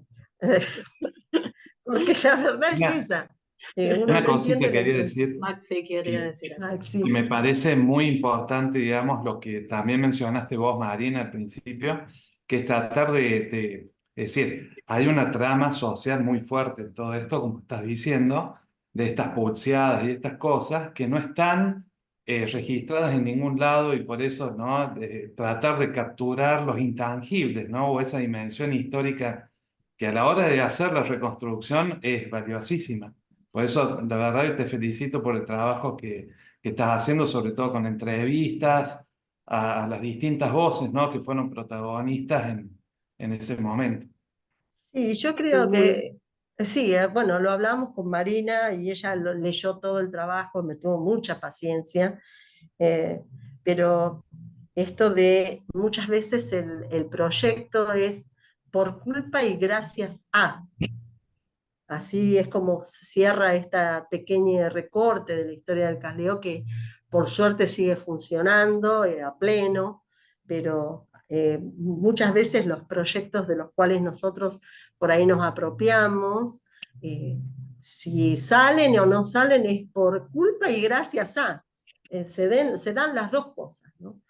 Speaker 4: porque la verdad es
Speaker 5: Una,
Speaker 4: esa. Uno
Speaker 5: una
Speaker 4: no entiende
Speaker 5: cosita
Speaker 4: la
Speaker 5: quería
Speaker 4: intención.
Speaker 5: decir
Speaker 3: Maxi quería
Speaker 5: que,
Speaker 3: decir algo.
Speaker 4: Maxi.
Speaker 5: que me parece muy importante, digamos, lo que también mencionaste vos, Marina, al principio, que es tratar es decir, hay una trama social muy fuerte en todo esto, como estás diciendo, de estas pulseadas y estas cosas que no están registradas en ningún lado y por eso, ¿no? Tratar de capturar los intangibles, ¿no? O esa dimensión histórica que a la hora de hacer la reconstrucción es valiosísima. Por eso, la verdad, te felicito por el trabajo que estás haciendo, sobre todo con entrevistas a las distintas voces, ¿no? Que fueron protagonistas en ese momento.
Speaker 4: Sí, yo creo que sí, bueno, lo hablamos con Marina y ella leyó todo el trabajo, me tuvo mucha paciencia, eh, pero esto de muchas veces el proyecto es por culpa y gracias a. Así es como se cierra esta pequeña recorte de la historia del Casleo que por suerte sigue funcionando a pleno, pero muchas veces los proyectos de los cuales nosotros por ahí nos apropiamos, eh, si salen o no salen es por culpa y gracias a. Se dan las dos cosas, ¿no?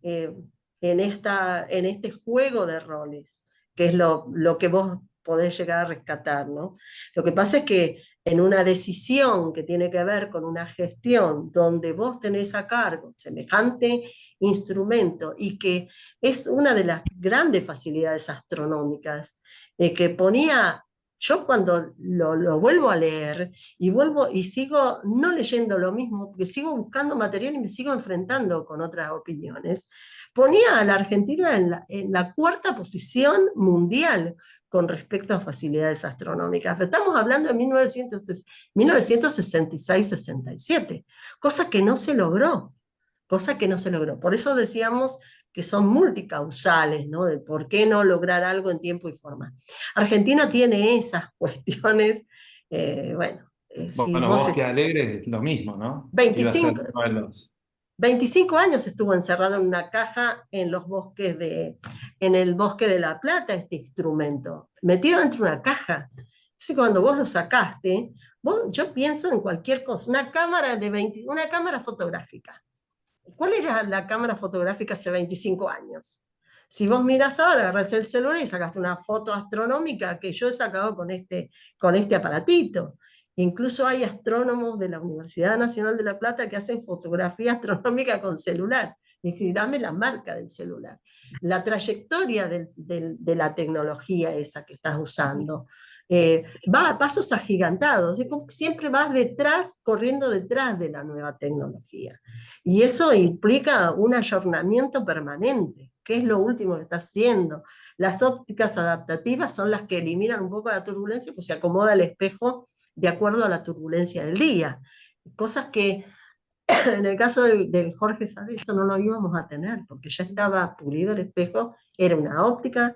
Speaker 4: Eh, en este juego de roles, que es lo que vos podés llegar a rescatar, ¿no? Lo que pasa es que en una decisión que tiene que ver con una gestión donde vos tenés a cargo semejante instrumento y que es una de las grandes facilidades astronómicas, que ponía, yo cuando lo vuelvo a leer y vuelvo y sigo no leyendo lo mismo, porque sigo buscando material y me sigo enfrentando con otras opiniones, ponía a la Argentina en la cuarta posición mundial con respecto a facilidades astronómicas. Pero estamos hablando de 1966-67, cosa que no se logró, cosa que no se logró. Por eso decíamos que son multicausales, ¿no? De por qué no lograr algo en tiempo y forma. Argentina tiene esas cuestiones, bueno, si
Speaker 5: Bueno,
Speaker 4: vos...
Speaker 5: Bosque Alegre es lo mismo, ¿no? Iba a ser
Speaker 4: 25,
Speaker 5: uno de los...
Speaker 4: 25 años estuvo encerrado en una caja en en el bosque de La Plata, este instrumento, metido dentro de una caja. Entonces, cuando vos lo sacaste, yo pienso en cualquier cosa, una cámara fotográfica. ¿Cuál era la cámara fotográfica hace 25 años? Si vos mirás ahora, agarrás el celular y sacaste una foto astronómica que yo he sacado con este aparatito. Incluso hay astrónomos de la Universidad Nacional de La Plata que hacen fotografía astronómica con celular. Y decir, dame la marca del celular. La trayectoria de la tecnología esa que estás usando va a pasos agigantados. Siempre vas detrás, corriendo detrás de la nueva tecnología. Y eso implica un ayornamiento permanente. ¿Qué es lo último que está haciendo? Las ópticas adaptativas son las que eliminan un poco la turbulencia, pues se acomoda el espejo de acuerdo a la turbulencia del día. Cosas que en el caso del Jorge Sade eso no lo íbamos a tener, porque ya estaba pulido el espejo, era una óptica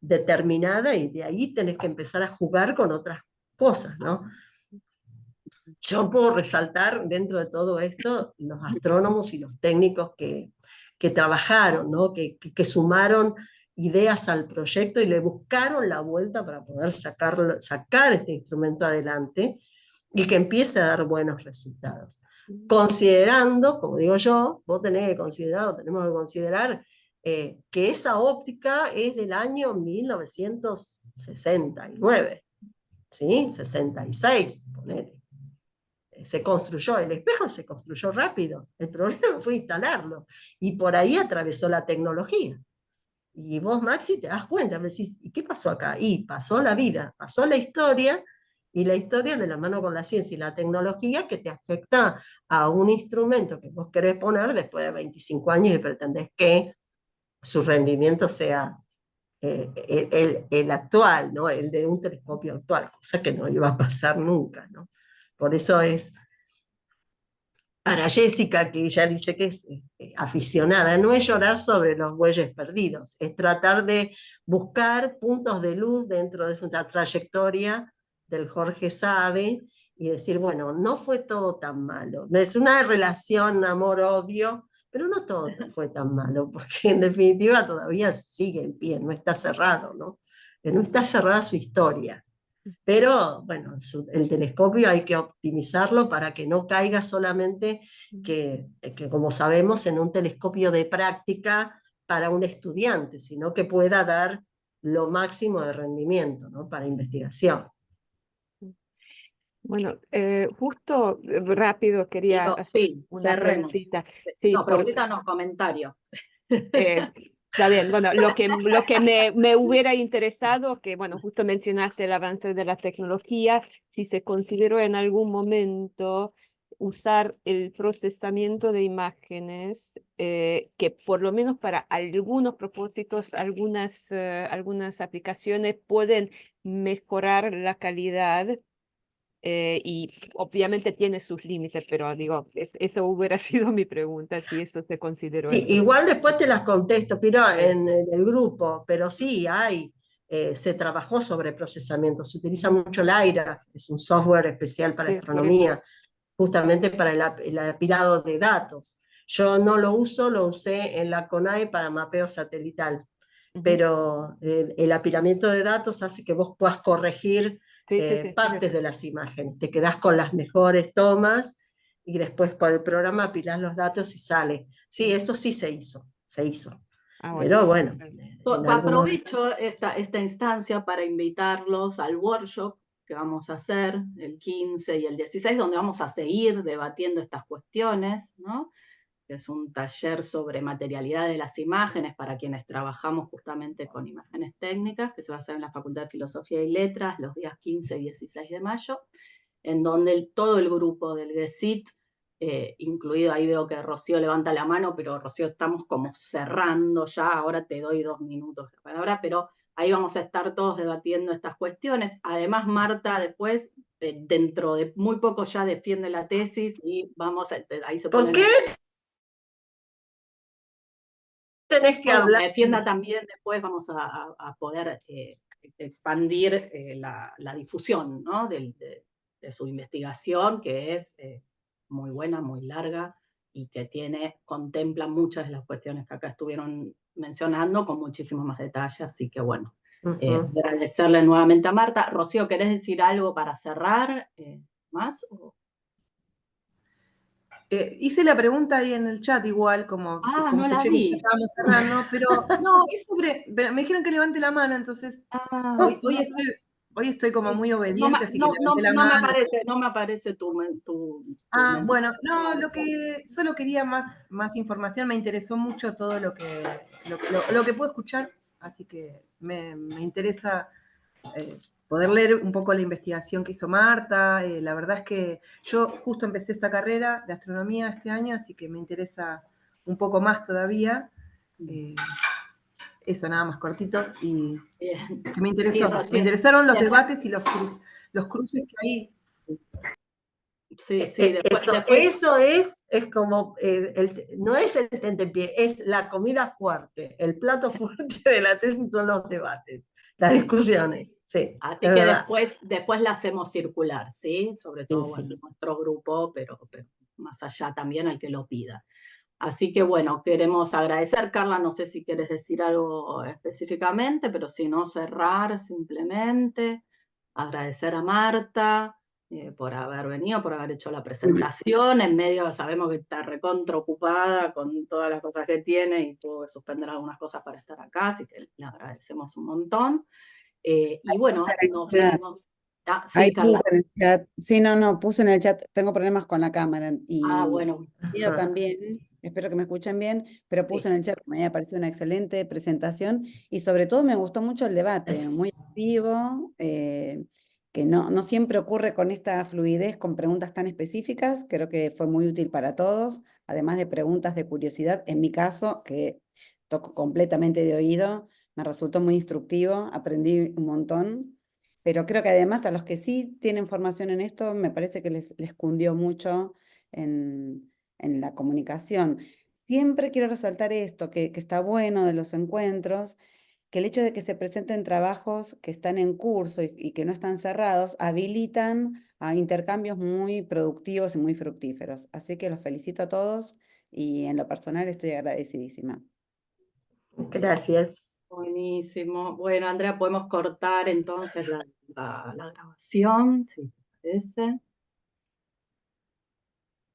Speaker 4: determinada y de ahí tenés que empezar a jugar con otras cosas, ¿no? Yo puedo resaltar dentro de todo esto los astrónomos y los técnicos que trabajaron, ¿no? que sumaron ideas al proyecto y le buscaron la vuelta para poder sacar este instrumento adelante y que empiece a dar buenos resultados. Considerando, como digo yo, vos tenés que considerar, o tenemos que considerar, que esa óptica es del año 1969, ¿sí? 66, ponele. Se construyó, el espejo se construyó rápido, el problema fue instalarlo, y por ahí atravesó la tecnología. Y vos, Maxi, te das cuenta, me decís, ¿y qué pasó acá? Y pasó la vida, pasó la historia, y la historia de la mano con la ciencia y la tecnología que te afecta a un instrumento que vos querés poner después de 25 años y pretendés que su rendimiento sea el actual, ¿no? El de un telescopio actual, cosa que no iba a pasar nunca, ¿no? Por eso es para Jessica, que ella dice que es aficionada, no es llorar sobre los bueyes perdidos, es tratar de buscar puntos de luz dentro de una trayectoria del Jorge Sade y decir, bueno, no fue todo tan malo. No es una relación amor-odio, pero no todo fue tan malo, porque en definitiva todavía sigue en pie, no está cerrado, ¿no? No está cerrada su historia. Pero bueno, el telescopio hay que optimizarlo para que no caiga solamente que como sabemos, en un telescopio de práctica para un estudiante, sino que pueda dar lo máximo de rendimiento, ¿no? Para investigación.
Speaker 6: Bueno, justo rápido quería
Speaker 7: Digo,
Speaker 6: hacer
Speaker 7: sí,
Speaker 6: una
Speaker 7: cerremos.
Speaker 6: preguntita. Sí,
Speaker 7: No, preguntita no, comentario.
Speaker 6: está bien. Bueno, lo que me hubiera interesado, que bueno, justo mencionaste el avance de la tecnología, si se consideró en algún momento usar el procesamiento de imágenes, que por lo menos para algunos propósitos, algunas aplicaciones pueden mejorar la calidad. Y obviamente tiene sus límites, pero digo, eso hubiera sido mi pregunta, si eso se consideró
Speaker 4: Sí,
Speaker 6: en su...
Speaker 4: igual después te las contesto, pero
Speaker 6: Sí,
Speaker 4: en el grupo, pero sí hay, se trabajó sobre procesamiento, se utiliza mucho el IRAF, es un software especial para
Speaker 6: sí, por eso.
Speaker 4: astronomía, justamente para el apilado de datos. Yo no lo uso, lo usé en la CONAE para mapeo satelital,
Speaker 6: Ujú.
Speaker 4: pero el apilamiento de datos hace que vos puedas corregir
Speaker 6: Sí, sí, sí,
Speaker 4: partes de las imágenes, te quedás con las mejores tomas y después por el programa apilás los datos y sale. Sí, eso sí se hizo, se hizo.
Speaker 6: Ah, bueno.
Speaker 4: Pero bueno, en algunos...
Speaker 7: Aprovecho esta instancia para invitarlos al workshop que vamos a hacer el 15 y el 16, donde vamos a seguir debatiendo estas cuestiones, ¿no? Que es un taller sobre materialidad de las imágenes para quienes trabajamos justamente con imágenes técnicas, que se va a hacer en la Facultad de Filosofía y Letras los días 15 y 16 de mayo, en donde todo el grupo del GESIT, incluido, ahí veo que Rocío levanta la mano, pero Rocío, estamos como cerrando ya, ahora te doy 2 minutos de palabra, pero ahí vamos a estar todos debatiendo estas cuestiones. Además, Marta después, dentro de muy poco ya defiende la tesis y vamos, ahí se
Speaker 4: ¿Por
Speaker 7: ponen...
Speaker 4: qué tenés que
Speaker 7: Bueno,
Speaker 4: hablar?
Speaker 7: me defienda también, después vamos a poder expandir la difusión, ¿no? de su investigación, que es muy buena, muy larga, y que contempla muchas de las cuestiones que acá estuvieron mencionando con muchísimo más detalle, así que bueno, agradecerle nuevamente a Marta. Rocío, ¿querés decir algo para cerrar más?
Speaker 9: Hice la pregunta ahí en el chat igual, como
Speaker 7: No la
Speaker 9: escuché que ya
Speaker 7: vi.
Speaker 9: estábamos cerrando, pero no, es sobre, me dijeron que levante la mano, entonces hoy estoy como muy obediente, así que levanté la mano.
Speaker 7: No me aparece tu mensaje.
Speaker 9: Bueno, no, solo quería más información, me interesó mucho todo lo que puedo escuchar, así que me interesa poder leer un poco la investigación que hizo Marta. La verdad es que yo justo empecé esta carrera de astronomía este año, así que me interesa un poco más todavía. Eso nada más cortito, y que me interesó.
Speaker 7: Sí,
Speaker 9: Me interesaron los debates y los cruces que hay.
Speaker 7: Sí,
Speaker 4: Eso es como, no es el tentempié, es la comida fuerte. El plato fuerte de la tesis son los debates, las discusiones. Sí,
Speaker 7: así que después la hacemos circular, ¿sí? Sobre todo
Speaker 4: sí.
Speaker 7: bueno, nuestro grupo, pero más allá también al que lo pida. Así que bueno, queremos agradecer. Carla, no sé si quieres decir algo específicamente, pero si no, cerrar simplemente. Agradecer a Marta por haber venido, por haber hecho la presentación. En medio sabemos que está recontra ocupada con todas las cosas que tiene y tuvo que suspender algunas cosas para estar acá, así que le agradecemos un montón. Y bueno, nos vemos.
Speaker 2: Ahí
Speaker 7: Sí, Carla.
Speaker 2: puse en el chat. Sí, no, puse en el chat. Tengo problemas con la cámara y
Speaker 7: Bueno.
Speaker 2: yo también. Espero que me escuchen bien, pero puse en el chat que me había parecido una excelente presentación y sobre todo me gustó mucho el debate, muy activo, que no siempre ocurre con esta fluidez, con preguntas tan específicas. Creo que fue muy útil para todos, además de preguntas de curiosidad. En mi caso, que toco completamente de oído, me resultó muy instructivo, aprendí un montón. Pero creo que además a los que sí tienen formación en esto, me parece que les cundió mucho en la comunicación. Siempre quiero resaltar esto, que está bueno de los encuentros, que el hecho de que se presenten trabajos que están en curso y que no están cerrados habilitan a intercambios muy productivos y muy fructíferos. Así que los felicito a todos y en lo personal estoy agradecidísima.
Speaker 4: Gracias.
Speaker 7: Buenísimo. Bueno, Andrea, podemos cortar entonces la grabación, si te parece.